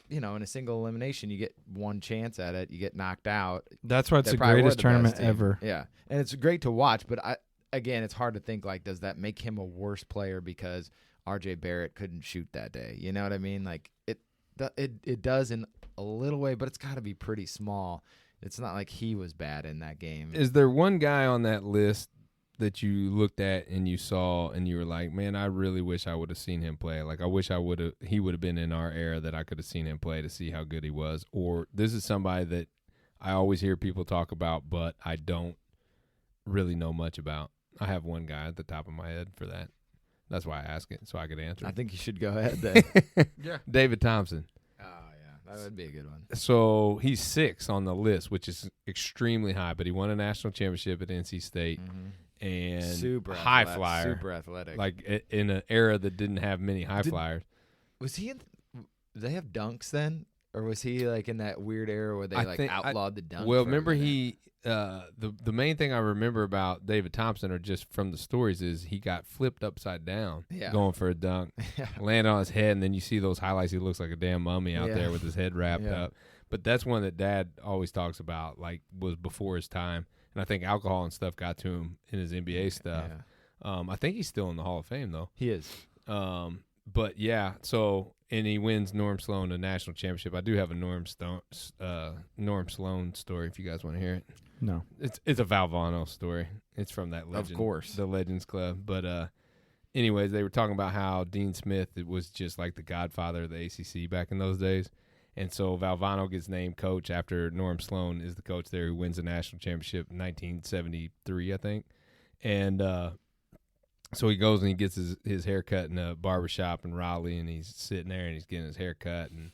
Speaker 3: in a single elimination you get one chance at it, you get knocked out.
Speaker 5: That's why it's
Speaker 3: They
Speaker 5: the
Speaker 3: probably were
Speaker 5: greatest
Speaker 3: the
Speaker 5: tournament
Speaker 3: best team.
Speaker 5: ever.
Speaker 3: Yeah, and it's great to watch, but again, it's hard to think like, does that make him a worse player because R.J. Barrett couldn't shoot that day? You know what I mean? Like It does in a little way, but it's got to be pretty small. It's not like he was bad in that game.
Speaker 4: Is there one guy on that list that you looked at and you saw and you were like, man, I really wish I would have seen him play. Like, I wish he would have been in our era that I could have seen him play to see how good he was. Or this is somebody that I always hear people talk about, but I don't really know much about. I have one guy at the top of my head for that. That's why I ask it, so I could answer.
Speaker 3: I think you should go ahead then.
Speaker 4: Yeah. David Thompson.
Speaker 3: Oh, yeah. That would be a good one.
Speaker 4: So he's 6 on the list, which is extremely high, but he won a national championship at NC State. And
Speaker 3: Super
Speaker 4: high
Speaker 3: athletic,
Speaker 4: flyer.
Speaker 3: Super athletic.
Speaker 4: Like in an era that didn't have many high flyers.
Speaker 3: Was he in? Did they have dunks then? Or was he like in that weird era where they outlawed the dunk?
Speaker 4: Well, remember the main thing I remember about David Thompson, or just from the stories, is he got flipped upside down going for a dunk, landed on his head, and then you see those highlights. He looks like a damn mummy out there with his head wrapped up. But that's one that Dad always talks about, like was before his time. And I think alcohol and stuff got to him in his NBA stuff. Yeah. I think he's still in the Hall of Fame though.
Speaker 3: He is.
Speaker 4: But yeah, so. And he wins Norm Sloan a national championship. I do have a Norm Sloan story if you guys want to hear it.
Speaker 5: No.
Speaker 4: It's a Valvano story. It's from that Legend.
Speaker 3: Of course.
Speaker 4: The Legends Club. But anyways, they were talking about how Dean Smith was just like the godfather of the ACC back in those days. And so Valvano gets named coach after Norm Sloan is the coach there who wins the national championship in 1973, I think. And so he goes and he gets his hair cut in a barbershop in Raleigh, and he's sitting there and he's getting his hair cut, and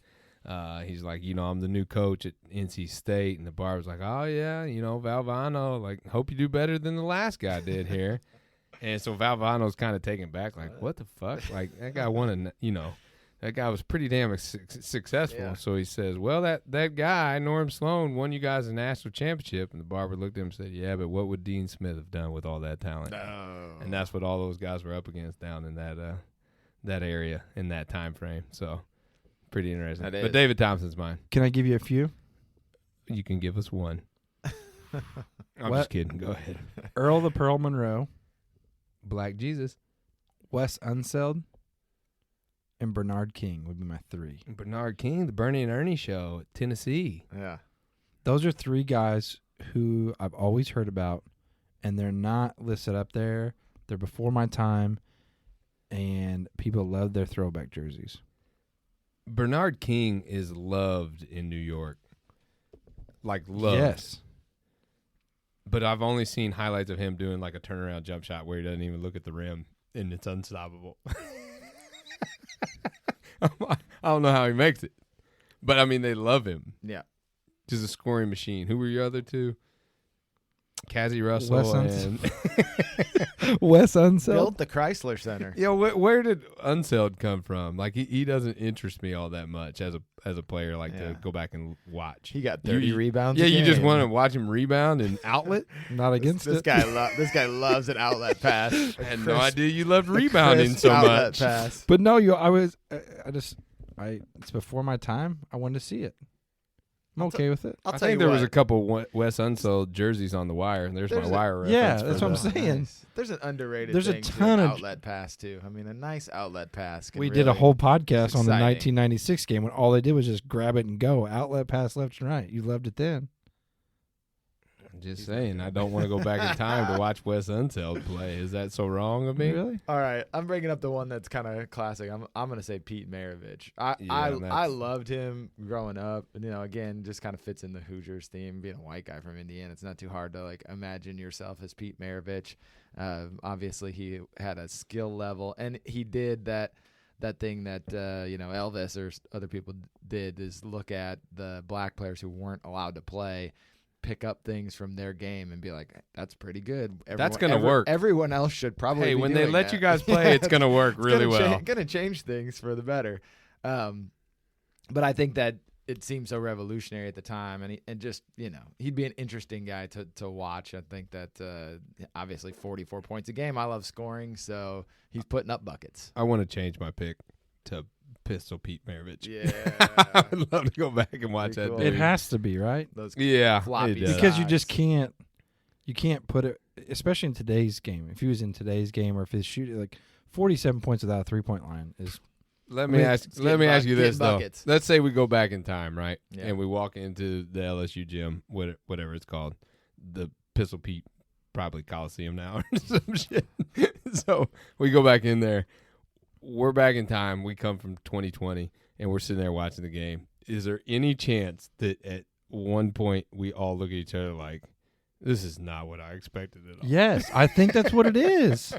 Speaker 4: he's like, I'm the new coach at NC State, and the barber's like, oh yeah, Valvano, like, hope you do better than the last guy did here. And so Valvano's kind of taken back, like, what the fuck? Like, that guy won that guy was pretty damn successful. Yeah. So he says, well, that guy, Norm Sloan, won you guys a national championship. And the barber looked at him and said, yeah, but what would Dean Smith have done with all that talent?
Speaker 3: No.
Speaker 4: And that's what all those guys were up against down in that area in that time frame. So pretty interesting. But David Thompson's mine.
Speaker 5: Can I give you a few?
Speaker 4: You can give us one. I'm just kidding. Go ahead.
Speaker 5: Earl the Pearl Monroe.
Speaker 4: Black Jesus.
Speaker 5: Wes Unseld. And Bernard King would be my 3.
Speaker 4: Bernard King, the Bernie and Ernie show at Tennessee.
Speaker 3: Yeah.
Speaker 5: Those are 3 guys who I've always heard about, and they're not listed up there. They're before my time, and people love their throwback jerseys.
Speaker 4: Bernard King is loved in New York. Like, loved.
Speaker 5: Yes.
Speaker 4: But I've only seen highlights of him doing like a turnaround jump shot where he doesn't even look at the rim, and it's unstoppable. I don't know how he makes it. But, I mean, they love him.
Speaker 3: Yeah.
Speaker 4: Just a scoring machine. Who were your other 2? Cassie Russell and
Speaker 5: Wes Unseld.
Speaker 3: Built the Chrysler Center.
Speaker 4: Yeah, where did Unseld come from? Like, he doesn't interest me all that much as a player. To go back and watch.
Speaker 3: He got 30 rebounds.
Speaker 4: Yeah,
Speaker 3: a
Speaker 4: you
Speaker 3: game.
Speaker 4: just want to watch him rebound and outlet.
Speaker 5: Not against
Speaker 3: this
Speaker 5: it.
Speaker 3: This guy loves an outlet pass.
Speaker 4: I had no idea you loved rebounding so much.
Speaker 3: Pass.
Speaker 5: But no, it's before my time. I wanted to see it. I'm okay with it.
Speaker 3: I'll
Speaker 4: I
Speaker 3: tell
Speaker 4: think
Speaker 3: you
Speaker 4: there
Speaker 3: what.
Speaker 4: was a couple Wes Unseld jerseys on the wire. There's my wire reference.
Speaker 5: Yeah, that's what I'm saying.
Speaker 3: Nice. There's an underrated
Speaker 5: There's a
Speaker 3: thing
Speaker 5: ton
Speaker 3: to an
Speaker 5: of
Speaker 3: outlet pass, too. I mean, a nice outlet pass.
Speaker 5: We did a whole podcast on the
Speaker 3: exciting.
Speaker 5: 1996 game when all they did was just grab it and go. Outlet pass left and right. You loved it then.
Speaker 4: Just saying, I don't want to go back in time to watch Wes Unseld play. Is that so wrong of me?
Speaker 5: Really?
Speaker 3: All right, I'm bringing up the one that's kind of classic. I'm going to say Pete Maravich. I loved him growing up. And, again, just kind of fits in the Hoosiers theme. Being a white guy from Indiana, it's not too hard to imagine yourself as Pete Maravich. Obviously, he had a skill level, and he did that thing that Elvis or other people did, is look at the black players who weren't allowed to play, pick up things from their game and be like, that's pretty good.
Speaker 4: That's going to work.
Speaker 3: Everyone else should probably
Speaker 4: Hey,
Speaker 3: be
Speaker 4: when
Speaker 3: doing
Speaker 4: they let
Speaker 3: that.
Speaker 4: you guys play, it's going to work really well.
Speaker 3: Going to change things for the better. But I think that it seemed so revolutionary at the time, and just, he'd be an interesting guy to watch. I think that obviously 44 points a game. I love scoring, so he's putting up buckets.
Speaker 4: I want to change my pick to Pistol Pete Maravich.
Speaker 3: Yeah.
Speaker 4: I'd love to go back and watch
Speaker 3: Pretty
Speaker 4: that.
Speaker 3: cool.
Speaker 4: Dude.
Speaker 5: It has to be, right?
Speaker 3: Those
Speaker 4: floppy
Speaker 3: it does.
Speaker 5: Because you just can't put it, especially in today's game. If he was in today's game, or if his shooting, 47 points without a 3-point line is
Speaker 4: Let me ask you this though.
Speaker 3: buckets.
Speaker 4: Let's say we go back in time, right?
Speaker 3: Yeah.
Speaker 4: And we walk into the LSU gym, whatever it's called, the Pistol Pete, probably Coliseum now or some shit. So we go back in there. We're back in time. We come from 2020, and we're sitting there watching the game. Is there any chance that at one point we all look at each other like, this is not what I expected at all?
Speaker 5: Yes, I think that's what it is.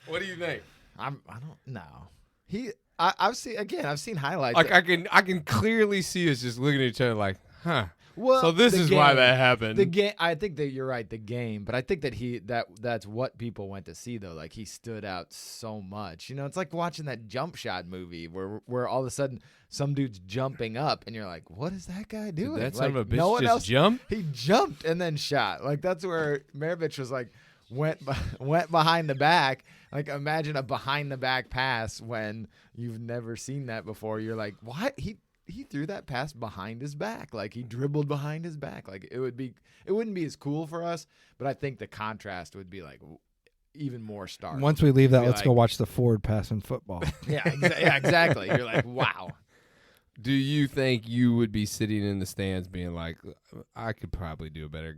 Speaker 4: What do you think?
Speaker 3: I don't know. I've seen highlights.
Speaker 4: Like I can clearly see us just looking at each other like, huh.
Speaker 3: Well,
Speaker 4: So this
Speaker 3: the
Speaker 4: is why
Speaker 3: game-
Speaker 4: that happened.
Speaker 3: The game. I think that you're right. The game, but I think that that's what people went to see though. Like he stood out so much. You know, it's like watching that jump shot movie where all of a sudden some dude's jumping up and you're like, what is that guy doing?
Speaker 4: Did that
Speaker 3: like,
Speaker 4: son of a bitch
Speaker 3: no one
Speaker 4: just
Speaker 3: else
Speaker 4: jump?
Speaker 3: He jumped and then shot. Like that's where Maravich was like went behind the back. Like imagine a behind the back pass when you've never seen that before. You're like, what? He threw that pass behind his back. Like he dribbled behind his back. Like it wouldn't be as cool for us, but I think the contrast would be like even more stark.
Speaker 5: Once we leave that,
Speaker 3: Be
Speaker 5: let's
Speaker 3: like-
Speaker 5: go watch the forward pass in football.
Speaker 3: yeah, exactly. You're like, wow.
Speaker 4: Do you think you would be sitting in the stands being like, I could probably do a better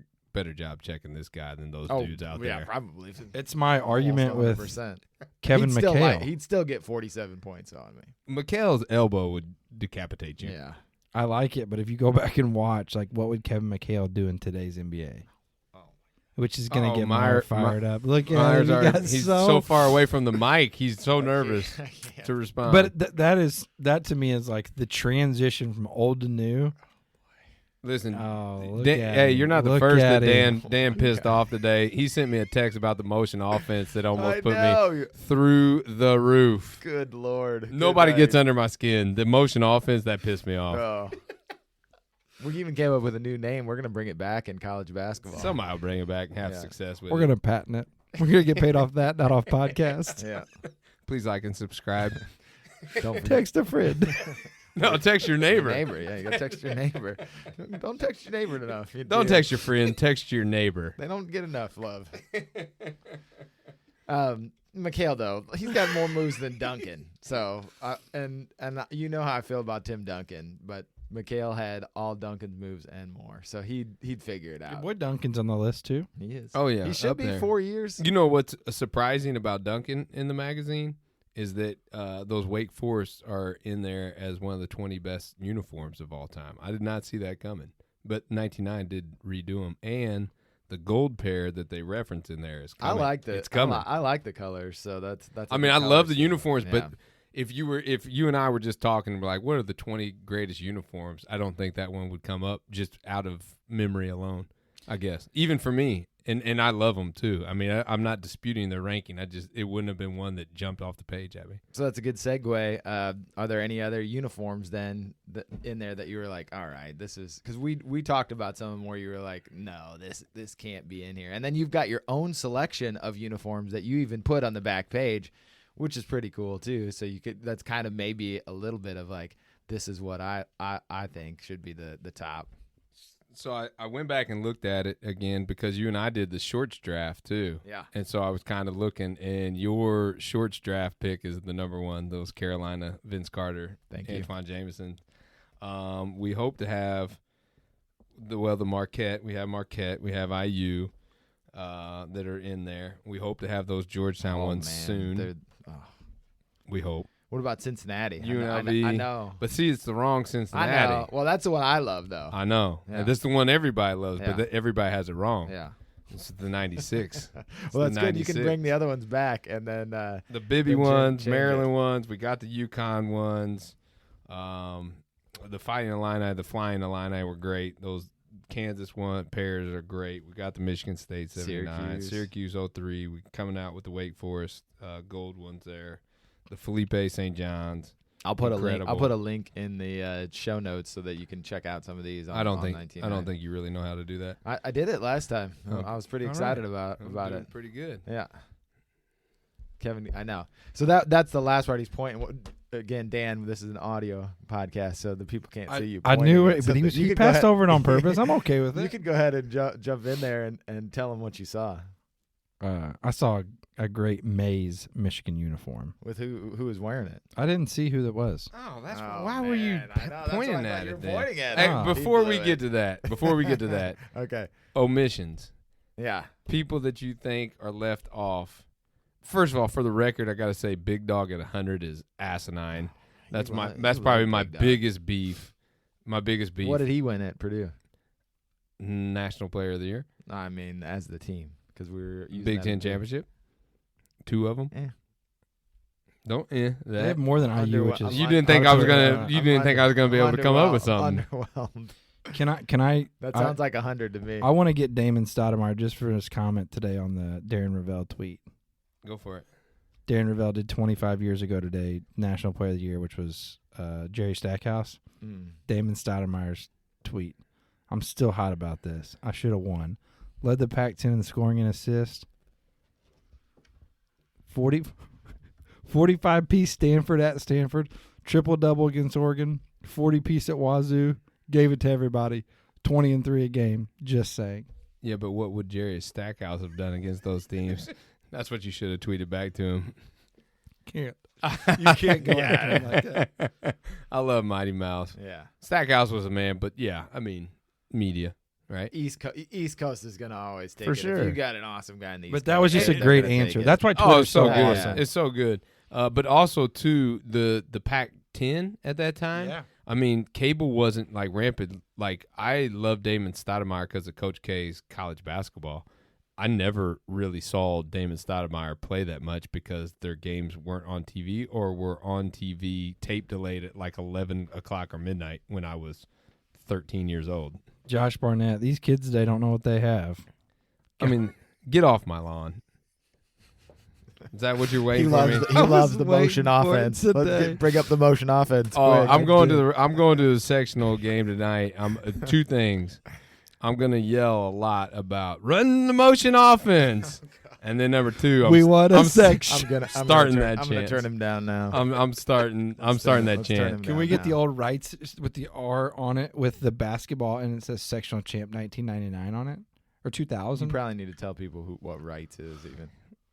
Speaker 4: job checking this guy than those dudes out
Speaker 3: yeah,
Speaker 4: there?
Speaker 3: probably.
Speaker 5: It's my argument with
Speaker 3: 100%.
Speaker 5: Kevin
Speaker 3: he'd still
Speaker 5: McHale.
Speaker 3: he'd still get 47 points on me.
Speaker 4: McHale's elbow would decapitate you.
Speaker 3: Yeah.
Speaker 5: I like it, but if you go back and watch, like, what would Kevin McHale do in today's NBA? Which is going to get Meyer fired up. Look at him.
Speaker 4: He's so far away from the mic. He's so nervous to respond.
Speaker 5: But that to me is like the transition from old to new.
Speaker 4: Listen,
Speaker 5: look
Speaker 4: Dan,
Speaker 5: at
Speaker 4: hey,
Speaker 5: him.
Speaker 4: you're not the
Speaker 5: Look
Speaker 4: first
Speaker 5: at
Speaker 4: that
Speaker 5: him.
Speaker 4: Dan pissed off today. He sent me a text about the motion offense that almost
Speaker 3: I
Speaker 4: put
Speaker 3: know.
Speaker 4: me through the roof.
Speaker 3: Good Lord.
Speaker 4: Nobody
Speaker 3: Good
Speaker 4: gets
Speaker 3: night.
Speaker 4: under my skin. The motion offense, that pissed me off.
Speaker 3: Oh. We even came up with a new name. We're going to bring it back in college basketball.
Speaker 4: Somehow bring it back and have
Speaker 3: Yeah.
Speaker 4: success with
Speaker 5: We're
Speaker 4: it.
Speaker 5: going to patent it. We're going to get paid off that, not off podcast.
Speaker 3: Yeah.
Speaker 4: Please like and subscribe.
Speaker 3: Don't forget.
Speaker 5: Text a friend.
Speaker 4: No, text your neighbor.
Speaker 3: Neighbor. Yeah, you got to text your neighbor. Don't text your neighbor enough.
Speaker 4: Don't text your friend. Text your neighbor.
Speaker 3: They don't get enough love. McHale, though, he's got more moves than Duncan. So, and you know how I feel about Tim Duncan, but McHale had all Duncan's moves and more. So he'd figure it out.
Speaker 5: Boy, Duncan's on the list, too.
Speaker 3: He is.
Speaker 4: Oh, yeah,
Speaker 3: He should
Speaker 4: up
Speaker 3: be
Speaker 4: there.
Speaker 3: 4 years.
Speaker 4: You know what's surprising about Duncan in the magazine is that those Wake Forest are in there as one of the 20 best uniforms of all time. I did not see that coming, but 99 did redo them, and the gold pair that they reference in there is
Speaker 3: I
Speaker 4: coming.
Speaker 3: like the.
Speaker 4: It's coming.
Speaker 3: I like the colors. So that's.
Speaker 4: I mean, I love the uniforms,
Speaker 3: Yeah.
Speaker 4: but if you and I were just talking, and we're like, what are the 20 greatest uniforms? I don't think that one would come up just out of memory alone. I guess even for me, and I love them too. I mean, I'm not disputing their ranking. It wouldn't have been one that jumped off the page at me.
Speaker 3: So that's a good segue. Are there any other uniforms then in there that you were like, all right, this is because we talked about some where you were like, no, this can't be in here, and then you've got your own selection of uniforms that you even put on the back page, which is pretty cool too. So that's kind of maybe a little bit of like, this is what I think should be the top.
Speaker 4: So I went back and looked at it again because you and I did the shorts draft too.
Speaker 3: Yeah.
Speaker 4: And so I was kind of looking, and your shorts draft pick is the number one, those Carolina Vince Carter,
Speaker 3: Thank you.
Speaker 4: Antoine Jameson. We hope to have the Marquette. We have Marquette. We have IU that are in there. We hope to have those Georgetown ones soon. We hope.
Speaker 3: What about Cincinnati?
Speaker 4: UNLV.
Speaker 3: I know.
Speaker 4: But see, it's the wrong
Speaker 3: I
Speaker 4: Cincinnati.
Speaker 3: know. Well, that's the one I love though.
Speaker 4: I know.
Speaker 3: Yeah.
Speaker 4: And this is the one everybody loves,
Speaker 3: Yeah.
Speaker 4: but everybody has it wrong.
Speaker 3: Yeah.
Speaker 4: It's the 96. It's
Speaker 3: Well,
Speaker 4: the
Speaker 3: that's good. You can
Speaker 4: 96.
Speaker 3: bring the other ones back, and then
Speaker 4: The Bibby
Speaker 3: then
Speaker 4: ones,
Speaker 3: change it.
Speaker 4: Maryland ones. We got the UConn ones. The Fighting Illini, the Flying Illini were great. Those Kansas pairs are great. We got the Michigan State 79, Syracuse 03. We coming out with the Wake Forest gold ones there. The Felipe St. John's.
Speaker 3: I'll put
Speaker 4: Incredible.
Speaker 3: I'll put a link in the show notes so that you can check out some of these.
Speaker 4: I don't think
Speaker 3: 1990.
Speaker 4: you really know how to do that.
Speaker 3: I did it last time.
Speaker 4: Oh.
Speaker 3: I was pretty
Speaker 4: All
Speaker 3: excited
Speaker 4: right.
Speaker 3: about
Speaker 4: Doing
Speaker 3: it.
Speaker 4: pretty good.
Speaker 3: Yeah. Kevin, I know. So that's the last part he's pointing. Again, Dan, this is an audio podcast, so the people can't see you.
Speaker 5: I
Speaker 3: pointing
Speaker 5: knew
Speaker 3: it.
Speaker 5: it,
Speaker 3: So
Speaker 5: but
Speaker 3: you
Speaker 5: he
Speaker 3: could go
Speaker 5: passed
Speaker 3: ahead-
Speaker 5: over it on purpose. I'm okay with
Speaker 3: You
Speaker 5: it.
Speaker 3: could go ahead and jump in there and tell him what you saw.
Speaker 5: I saw a great maize Michigan uniform.
Speaker 3: With who was wearing it?
Speaker 5: I didn't see who that was.
Speaker 4: Oh, that's
Speaker 3: Oh,
Speaker 4: why were you
Speaker 3: man, I know, that's
Speaker 4: pointing
Speaker 3: why I thought
Speaker 4: at
Speaker 3: you
Speaker 4: it?
Speaker 3: were
Speaker 4: then?
Speaker 3: pointing at
Speaker 4: Hey,
Speaker 3: it.
Speaker 4: before
Speaker 3: He
Speaker 4: we
Speaker 3: blew
Speaker 4: get to that,
Speaker 3: Okay.
Speaker 4: omissions.
Speaker 3: Yeah.
Speaker 4: People that you think are left off. First of all, for the record, I got to say, Big Dog at 100 is asinine. That's probably my biggest beef. My biggest beef.
Speaker 3: What did he win at Purdue?
Speaker 4: National Player of the Year,
Speaker 3: I mean, as the team, because we were using
Speaker 4: Big
Speaker 3: that
Speaker 4: Ten
Speaker 3: as a-
Speaker 4: championship, 2 of them.
Speaker 3: Eh.
Speaker 4: Don't
Speaker 5: They have
Speaker 4: that.
Speaker 5: more than IU,
Speaker 3: Underwhelmed.
Speaker 5: which is
Speaker 4: You didn't think I was gonna.
Speaker 3: I'm
Speaker 4: You didn't think I was gonna be able to come up with something.
Speaker 3: Underwhelmed.
Speaker 5: Can I?
Speaker 3: That sounds like 100 to me.
Speaker 5: I want to get Damon Stoudemire just for his comment today on the Darren Ravel tweet.
Speaker 4: Go for it.
Speaker 5: Darren Ravel did 25 years ago today, National Player of the Year, which was Jerry Stackhouse. Damon Stoudemire's tweet. I'm still hot about this. I should have won. Led the Pac-10 in scoring and assist. 45-piece Stanford at Stanford. Triple-double against Oregon. 40-piece at Wazoo. Gave it to everybody. 20-3 a game. Just saying.
Speaker 4: Yeah, but what would Jerry Stackhouse have done against those teams? That's what you should have tweeted back to him.
Speaker 5: Can't. You can't go after him like that.
Speaker 4: I love Mighty Mouse.
Speaker 3: Yeah.
Speaker 4: Stackhouse was a man, but yeah, I mean, media, right?
Speaker 3: East Coast is going to always take
Speaker 4: For
Speaker 3: it.
Speaker 4: sure.
Speaker 3: If you got an awesome guy in the East
Speaker 5: But that
Speaker 3: Coast,
Speaker 5: was just a
Speaker 3: they're
Speaker 5: great
Speaker 3: gonna take
Speaker 5: answer.
Speaker 3: it.
Speaker 5: That's why
Speaker 4: Oh,
Speaker 5: Twitter's
Speaker 4: it's so
Speaker 5: so
Speaker 4: good.
Speaker 5: awesome.
Speaker 4: It's so good. But also too the Pac-10 at that time.
Speaker 5: Yeah.
Speaker 4: I mean, cable wasn't like rampant. Like I love Damon Stoudemire because of Coach K's college basketball. I never really saw Damon Stoudemire play that much because their games weren't on TV or were on TV tape delayed at like 11 o'clock or midnight when I was 13 years old.
Speaker 5: Josh Barnett. These kids today don't know what they have.
Speaker 4: I mean, get off my lawn. Is that what you're waiting
Speaker 3: He
Speaker 4: for
Speaker 3: loves
Speaker 4: me?
Speaker 3: the, he loves the motion
Speaker 5: waiting for it
Speaker 3: offense.
Speaker 5: today.
Speaker 3: Bring up the motion offense.
Speaker 4: Oh,
Speaker 3: quick.
Speaker 4: I'm going to the sectional game tonight. Two things. I'm going to yell a lot about running the motion offense. And then number 2,
Speaker 5: We want a
Speaker 3: I'm
Speaker 5: section.
Speaker 3: gonna
Speaker 4: starting
Speaker 3: turn,
Speaker 4: that
Speaker 3: I'm gonna
Speaker 4: chance.
Speaker 3: turn him down now.
Speaker 4: I'm starting that
Speaker 3: Let's turn
Speaker 4: chant.
Speaker 3: him
Speaker 5: Can we
Speaker 3: down
Speaker 5: get the
Speaker 3: now.
Speaker 5: old rights with the R on it with the basketball and it says sectional champ 1999 on it or
Speaker 3: You
Speaker 5: 2000?
Speaker 3: probably need to tell people what rights is even.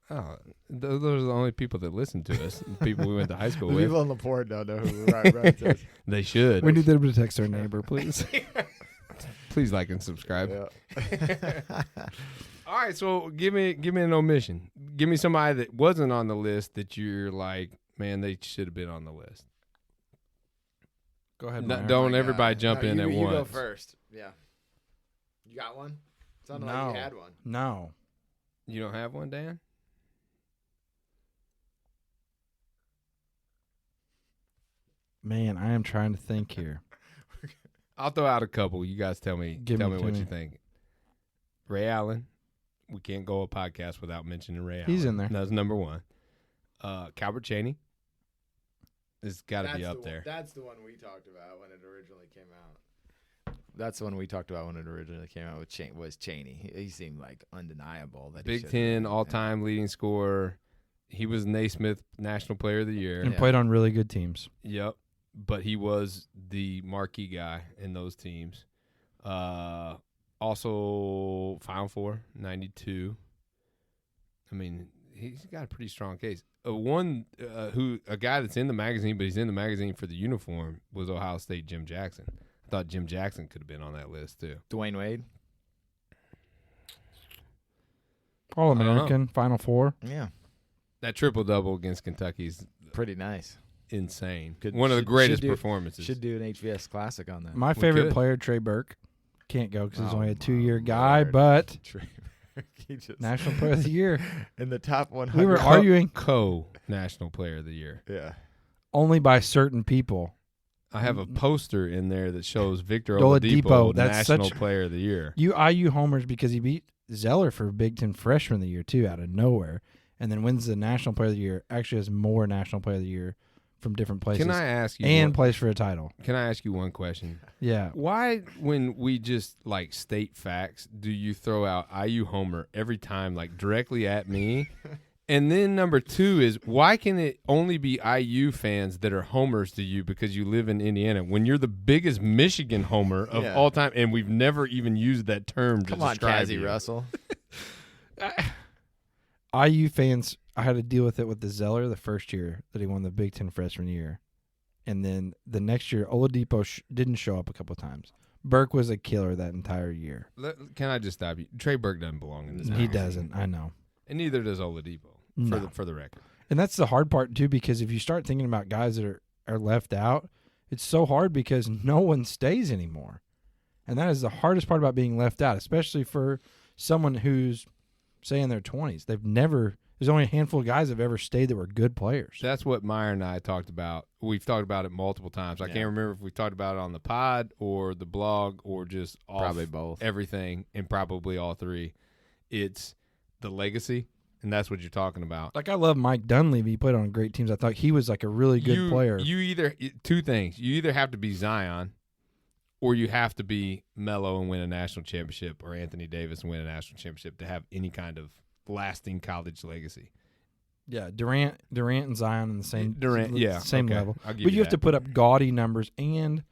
Speaker 4: Oh, those are the only people that listen to us. The people we went to high school
Speaker 3: The
Speaker 4: with.
Speaker 3: people on the port don't know who rights is.
Speaker 4: They should.
Speaker 5: We need them to text our neighbor, please.
Speaker 4: Please like and subscribe.
Speaker 3: Yeah.
Speaker 4: All right, so give me an omission. Give me somebody that wasn't on the list that you're like, man, they should have been on the list.
Speaker 5: Go ahead.
Speaker 4: No,
Speaker 5: Meyer.
Speaker 4: don't
Speaker 3: my
Speaker 4: everybody
Speaker 3: God.
Speaker 4: jump
Speaker 3: No,
Speaker 4: in
Speaker 3: you,
Speaker 4: at
Speaker 3: you
Speaker 4: once.
Speaker 3: go first. Yeah. You got one? Sounded like you had one.
Speaker 5: No.
Speaker 4: You don't have one, Dan?
Speaker 5: Man, I am trying to think here.
Speaker 4: I'll throw out a couple. You guys tell me
Speaker 5: Give me
Speaker 4: what
Speaker 5: to
Speaker 4: you
Speaker 5: me.
Speaker 4: think. Ray Allen. We can't go a podcast without mentioning Ray Allen.
Speaker 5: He's in there.
Speaker 4: That's number 1. Calbert Chaney. It's got to be up there.
Speaker 3: That's the one we talked about when it originally came out. That's the one we talked about when it originally came out was Chaney. He seemed like undeniable. That he
Speaker 4: Big
Speaker 3: should
Speaker 4: Ten
Speaker 3: have-
Speaker 4: all-time leading scorer. He was Naismith National Player of the Year.
Speaker 5: And played on really good teams.
Speaker 4: Yep. But he was the marquee guy in those teams. Also, Final Four, 92. I mean, he's got a pretty strong case. A guy that's in the magazine, but he's in the magazine for the uniform, was Ohio State Jim Jackson. I thought Jim Jackson could have been on that list, too.
Speaker 3: Dwayne Wade.
Speaker 5: All
Speaker 4: don't know.
Speaker 5: American, Final Four.
Speaker 3: Yeah.
Speaker 4: That triple-double against Kentucky's
Speaker 3: Pretty nice.
Speaker 4: insane.
Speaker 3: Could-
Speaker 4: One of the
Speaker 3: should-
Speaker 4: greatest
Speaker 3: should do-
Speaker 4: performances.
Speaker 3: Should do an HVS Classic on that.
Speaker 5: My
Speaker 4: We
Speaker 5: favorite
Speaker 4: could.
Speaker 5: player, Trey Burke. Can't go because he's
Speaker 3: Oh,
Speaker 5: only a
Speaker 3: my
Speaker 5: 2-year guy,
Speaker 3: Lord.
Speaker 5: but
Speaker 3: He just
Speaker 5: National Player of the Year.
Speaker 3: in the top 100.
Speaker 5: We were arguing
Speaker 4: Co-National Player of the Year.
Speaker 3: Yeah.
Speaker 5: only by certain people.
Speaker 4: I have a poster in there that shows Victor
Speaker 5: Oladipo,
Speaker 4: Oladipo,
Speaker 5: that's
Speaker 4: National
Speaker 5: such-
Speaker 4: Player of the Year.
Speaker 5: IU homers because he beat Zeller for Big Ten Freshman of the Year, too, out of nowhere, and then wins the National Player of the Year, actually has more National Player of the Year from different places,
Speaker 4: Can I ask you?
Speaker 5: and plays for a title.
Speaker 4: Can I ask you one question?
Speaker 5: Yeah.
Speaker 4: Why, when we just like state facts, do you throw out IU homer every time, like directly at me? And then number 2 is, why can it only be IU fans that are homers to you because you live in Indiana when you're the biggest Michigan homer of
Speaker 3: Yeah.
Speaker 4: all time, and we've never even used that term to
Speaker 3: Come on,
Speaker 4: describe
Speaker 3: Cassie
Speaker 4: you?
Speaker 3: Russell.
Speaker 5: IU fans, I had to deal with it with the Zeller the first year that he won the Big Ten freshman year. And then the next year, Oladipo didn't show up a couple of times. Burke was a killer that entire year.
Speaker 4: Can I just stop you? Trey Burke doesn't belong in this.
Speaker 5: He
Speaker 4: magazine.
Speaker 5: doesn't. I know.
Speaker 4: And neither does Oladipo,
Speaker 5: No.
Speaker 4: for the record.
Speaker 5: And that's the hard part, too, because if you start thinking about guys that are left out, it's so hard because no one stays anymore. And that is the hardest part about being left out, especially for someone who's, say, in their 20s. There's only a handful of guys that have ever stayed that were good players.
Speaker 4: That's what Meyer and I talked about. We've talked about it multiple times. I can't remember if we talked about it on the pod or the blog or just off
Speaker 3: Probably both.
Speaker 4: everything, and probably all three. It's the legacy, and that's what you're talking about.
Speaker 5: Like, I love Mike Dunleavy. He played on great teams. I thought he was like a really good player.
Speaker 4: You either two things. You either have to be Zion, or you have to be Melo and win a national championship, or Anthony Davis and win a national championship to have any kind of lasting college legacy.
Speaker 5: Yeah, Durant and Zion in the same same
Speaker 4: okay.
Speaker 5: level.
Speaker 4: I'll give
Speaker 5: But
Speaker 4: you
Speaker 5: you have
Speaker 4: that.
Speaker 5: to put up gaudy numbers and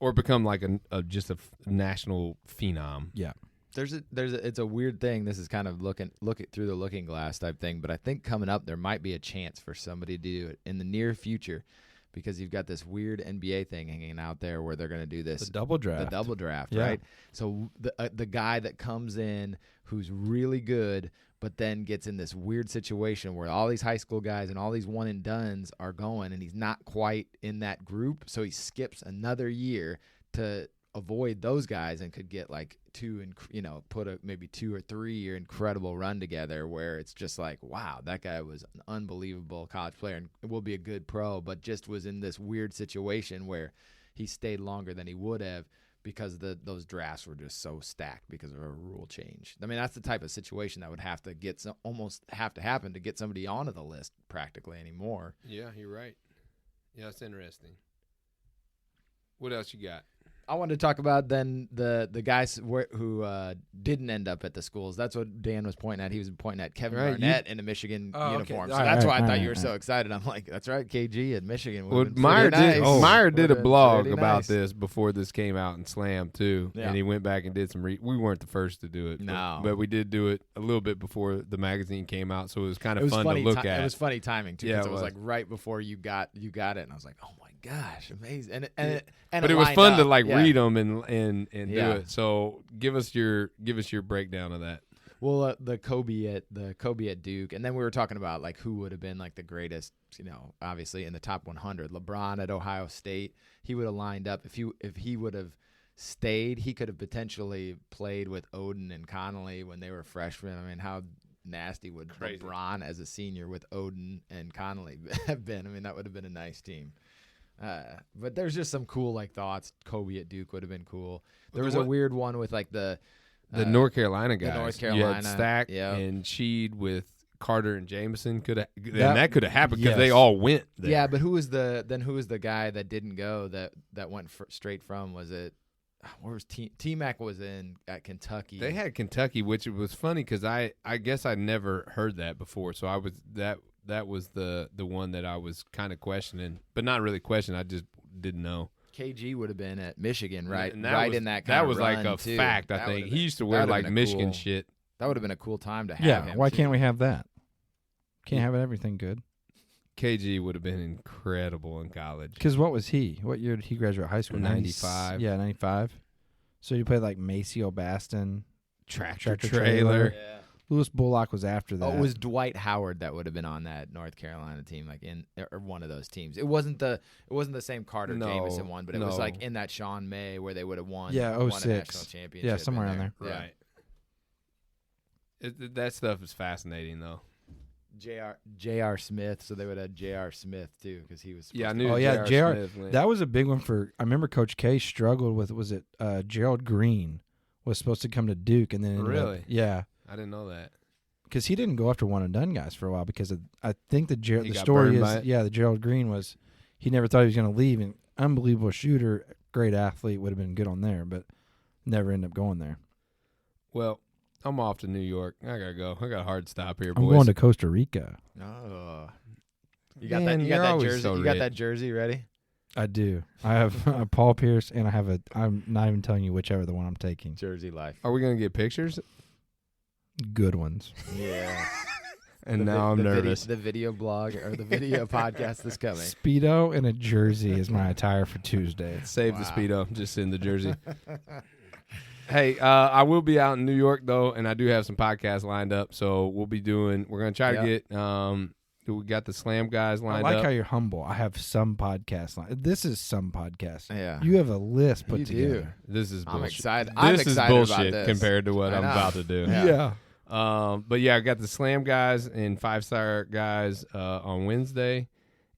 Speaker 4: Or become like just a national phenom.
Speaker 5: yeah.
Speaker 3: It's a weird thing. This is kind of look it through the looking glass type thing, but I think coming up there might be a chance for somebody to do it in the near future, because you've got this weird NBA thing hanging out there where they're going to do this
Speaker 5: The double draft.
Speaker 3: the double draft,
Speaker 5: Yeah.
Speaker 3: right? So the guy that comes in who's really good, but then gets in this weird situation where all these high school guys and all these one and dones are going, and he's not quite in that group, so he skips another year to avoid those guys and could get like put a maybe 2 or 3 year incredible run together where it's just like, wow, that guy was an unbelievable college player and will be a good pro, but just was in this weird situation where he stayed longer than he would have because those drafts were just so stacked because of a rule change. I mean, that's the type of situation that would have to almost have to happen to get somebody onto the list practically anymore.
Speaker 4: Yeah, you're right. Yeah, that's interesting. What else you got?
Speaker 3: I wanted to talk about then the guys who didn't end up at the schools. That's what Dan was pointing at. He was pointing at Kevin Garnett in a Michigan uniform. So that's why I thought you were so excited. I'm like, that's right, KG at Michigan.
Speaker 4: Well, Meyer did a blog about
Speaker 3: nice.
Speaker 4: this before this came out in Slam too,
Speaker 3: Yeah.
Speaker 4: and he went back and did some. We weren't the first to do it,
Speaker 3: No.
Speaker 4: but we did do it a little bit before the magazine came out, so it was kind
Speaker 3: It
Speaker 4: of
Speaker 3: was
Speaker 4: fun
Speaker 3: funny
Speaker 4: to look at.
Speaker 3: It was funny timing too.
Speaker 4: Yeah,
Speaker 3: because
Speaker 4: it
Speaker 3: it was
Speaker 4: was.
Speaker 3: like right before you got it, and I was like, oh my gosh, amazing.
Speaker 4: But it was fun to read them and do
Speaker 3: Yeah.
Speaker 4: it. So give us your breakdown of that.
Speaker 3: Well, the Kobe at Duke, and then we were talking about like who would have been like the greatest, obviously in the top 100. LeBron at Ohio State, he would have lined up if he would have stayed. He could have potentially played with Oden and Connolly when they were freshmen. I mean, how nasty would LeBron as a senior with Oden and Connolly have been? I mean, that would have been a nice team. But there's just some cool like thoughts. Kobe at Duke would have been cool. There was a weird one with like the
Speaker 4: North Carolina guys.
Speaker 3: The North
Speaker 4: You
Speaker 3: Carolina,
Speaker 4: had Stack
Speaker 3: yeah.
Speaker 4: and Sheed with Carter and Jameson. That could have happened because
Speaker 5: yes.
Speaker 4: they all went there.
Speaker 3: Yeah, but who was the guy that didn't go that went straight from? Was it where was T-Mac was at Kentucky?
Speaker 4: They had Kentucky, which was funny because I guess I'd never heard that before. So I was that was the one that I was kind of questioning, but not really questioning. I just didn't know.
Speaker 3: KG would have been at Michigan, right?
Speaker 4: And
Speaker 3: right
Speaker 4: was,
Speaker 3: in that kind
Speaker 4: that
Speaker 3: of
Speaker 4: was
Speaker 3: run,
Speaker 4: like a
Speaker 3: too.
Speaker 4: fact. I
Speaker 3: That
Speaker 4: think
Speaker 3: would've
Speaker 4: he
Speaker 3: been-
Speaker 4: used to
Speaker 3: that
Speaker 4: wear
Speaker 3: would've
Speaker 4: like
Speaker 3: been a
Speaker 4: Michigan
Speaker 3: cool-
Speaker 4: shit.
Speaker 3: That would have been a cool time to have
Speaker 5: Yeah,
Speaker 3: him.
Speaker 5: why
Speaker 3: too.
Speaker 5: can't we have that? Can't have everything good.
Speaker 4: KG would have been incredible in college.
Speaker 5: Because what was he? What year did he graduate high school?
Speaker 4: 95.
Speaker 5: Yeah, 95. So you played like Maceo Baston.
Speaker 4: Tractor
Speaker 5: Trailer.
Speaker 4: trailer.
Speaker 3: Yeah.
Speaker 5: Lewis Bullock was after that.
Speaker 3: Oh, it was Dwight Howard that would have been on that North Carolina team, like or one of those teams. It wasn't the same Carter
Speaker 4: No,
Speaker 3: Jameson one, but it was
Speaker 4: no.
Speaker 3: like in that Sean May where they would have won.
Speaker 5: Yeah,
Speaker 3: won a
Speaker 5: 06.
Speaker 3: national championship.
Speaker 5: Yeah, somewhere
Speaker 3: in
Speaker 5: around
Speaker 3: Yeah.
Speaker 4: Right. That stuff is fascinating, though.
Speaker 3: J.R. Smith, so they would have J.R. Smith too because he was.
Speaker 4: Yeah, I
Speaker 3: supposed
Speaker 4: knew.
Speaker 5: Oh, yeah,
Speaker 4: J.R.
Speaker 5: J.R.
Speaker 4: Smith went.
Speaker 5: That was a big one for. I remember Coach K struggled with. Was it Gerald Green was supposed to come to Duke and then ended up-
Speaker 4: Really?
Speaker 5: yeah,
Speaker 4: I didn't know that.
Speaker 5: because he didn't go after one and done guys for a while because of, I think the
Speaker 4: He
Speaker 5: the
Speaker 4: got
Speaker 5: story
Speaker 4: burned
Speaker 5: is
Speaker 4: by it?
Speaker 5: the Gerald Green was he never thought he was going to leave, and unbelievable shooter, great athlete, would have been good on there, but never ended up going there.
Speaker 4: Well, I'm off to New York. I gotta go. I got a hard stop here, boys.
Speaker 5: I'm going to Costa Rica.
Speaker 3: Oh, you got
Speaker 4: Man,
Speaker 3: that? You
Speaker 4: you're
Speaker 3: got that
Speaker 4: always
Speaker 3: jersey?
Speaker 4: so
Speaker 3: You got
Speaker 4: rich.
Speaker 3: that jersey ready?
Speaker 5: I do. I have a Paul Pierce, and I have a. I'm not even telling you whichever the one I'm taking.
Speaker 3: Jersey life.
Speaker 4: Are we gonna get pictures?
Speaker 5: Good ones.
Speaker 3: Yeah.
Speaker 4: And now I'm nervous.
Speaker 3: The video blog or the video podcast is coming.
Speaker 5: Speedo and a jersey is my attire for Tuesday.
Speaker 4: Save the Speedo, just in the jersey. Hey, I will be out in New York, though, and I do have some podcasts lined up. So we're going to try to get, we got the Slam guys lined up.
Speaker 5: I like how you're humble. I have some podcasts. This is some podcasts.
Speaker 3: Yeah.
Speaker 5: You have a list put
Speaker 3: You
Speaker 5: together.
Speaker 3: do.
Speaker 4: This is bullshit.
Speaker 3: I'm excited.
Speaker 4: This is bullshit
Speaker 3: about this.
Speaker 4: compared to what
Speaker 3: I
Speaker 4: I'm
Speaker 3: know.
Speaker 4: about to do.
Speaker 3: Yeah.
Speaker 4: But yeah, I got the Slam guys and 5-star guys on Wednesday,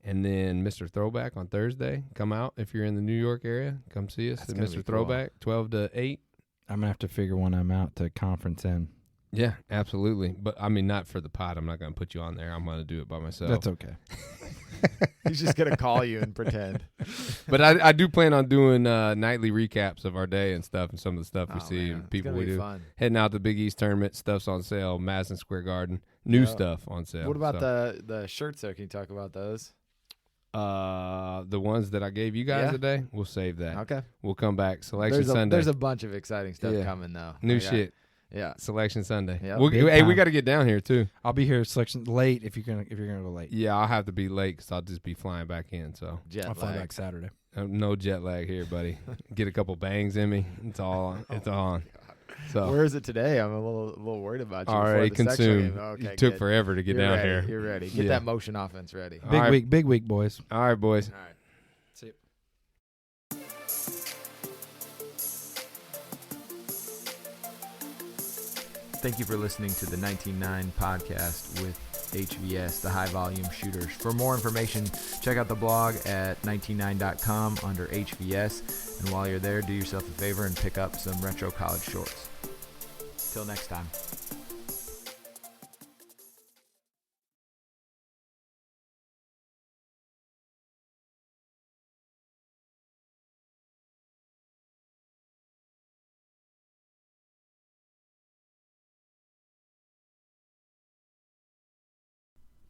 Speaker 4: and then Mr. Throwback on Thursday. Come out if you're in the New York area. Come see us
Speaker 3: That's
Speaker 4: at
Speaker 3: gonna be
Speaker 4: Mr.
Speaker 3: cool.
Speaker 4: Throwback, 12 to 8.
Speaker 5: I'm gonna have to figure when I'm out to conference in.
Speaker 4: Yeah, absolutely. But I mean, not for the pod. I'm not going to put you on there. I'm going to do it by myself.
Speaker 5: That's okay.
Speaker 3: He's just gonna call you and pretend.
Speaker 4: But I do plan on doing nightly recaps of our day and stuff, and some of the stuff we see,
Speaker 3: man.
Speaker 4: and
Speaker 3: It's
Speaker 4: people
Speaker 3: gonna
Speaker 4: we
Speaker 3: be
Speaker 4: do.
Speaker 3: fun.
Speaker 4: Heading out to Big East tournament, stuff's on sale. Madison Square Garden, new
Speaker 3: Yeah.
Speaker 4: stuff on sale.
Speaker 3: What about
Speaker 4: so.
Speaker 3: the shirts there? Can you talk about those?
Speaker 4: The ones that I gave you guys
Speaker 3: Yeah.
Speaker 4: today? We'll save that.
Speaker 3: Okay.
Speaker 4: We'll come back. Selection Sunday.
Speaker 3: There's a bunch of exciting stuff
Speaker 4: Yeah.
Speaker 3: coming though.
Speaker 4: New
Speaker 3: I got-
Speaker 4: shit.
Speaker 3: Yeah.
Speaker 4: Selection Sunday.
Speaker 3: Yep.
Speaker 4: We'll,
Speaker 5: Big
Speaker 4: hey, we
Speaker 5: time.
Speaker 4: got to get down here too.
Speaker 5: I'll be here selection late if you're gonna go late.
Speaker 4: Yeah, I'll have to be late because I'll just be flying back in. So
Speaker 3: Jet
Speaker 5: I'll fly
Speaker 3: lag.
Speaker 5: back Saturday.
Speaker 4: no jet lag here, buddy. Get a couple bangs in me. It's all on. It's on. So
Speaker 3: Where is it today? I'm a little worried about you.
Speaker 4: already
Speaker 3: before the section
Speaker 4: consumed.
Speaker 3: game. Okay,
Speaker 4: It took
Speaker 3: good.
Speaker 4: forever to get
Speaker 3: You're
Speaker 4: down
Speaker 3: ready.
Speaker 4: here.
Speaker 3: You're ready. Get
Speaker 4: Yeah.
Speaker 3: that motion offense ready.
Speaker 4: All right.
Speaker 5: Big week, boys.
Speaker 4: All right, boys.
Speaker 3: All right.
Speaker 5: See you.
Speaker 1: Thank you for listening to the 19.9 podcast with HVS, the high volume shooters. For more information, check out the blog at 199.com under HVS. And while you're there, do yourself a favor and pick up some retro college shorts. Till next time.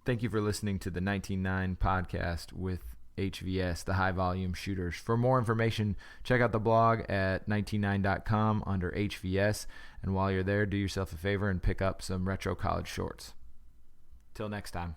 Speaker 1: Thank you for listening to the 19.9 podcast with HVS, the high volume shooters. For more information, check out the blog at 199.com under HVS. And while you're there, do yourself a favor and pick up some retro college shorts. Till next time.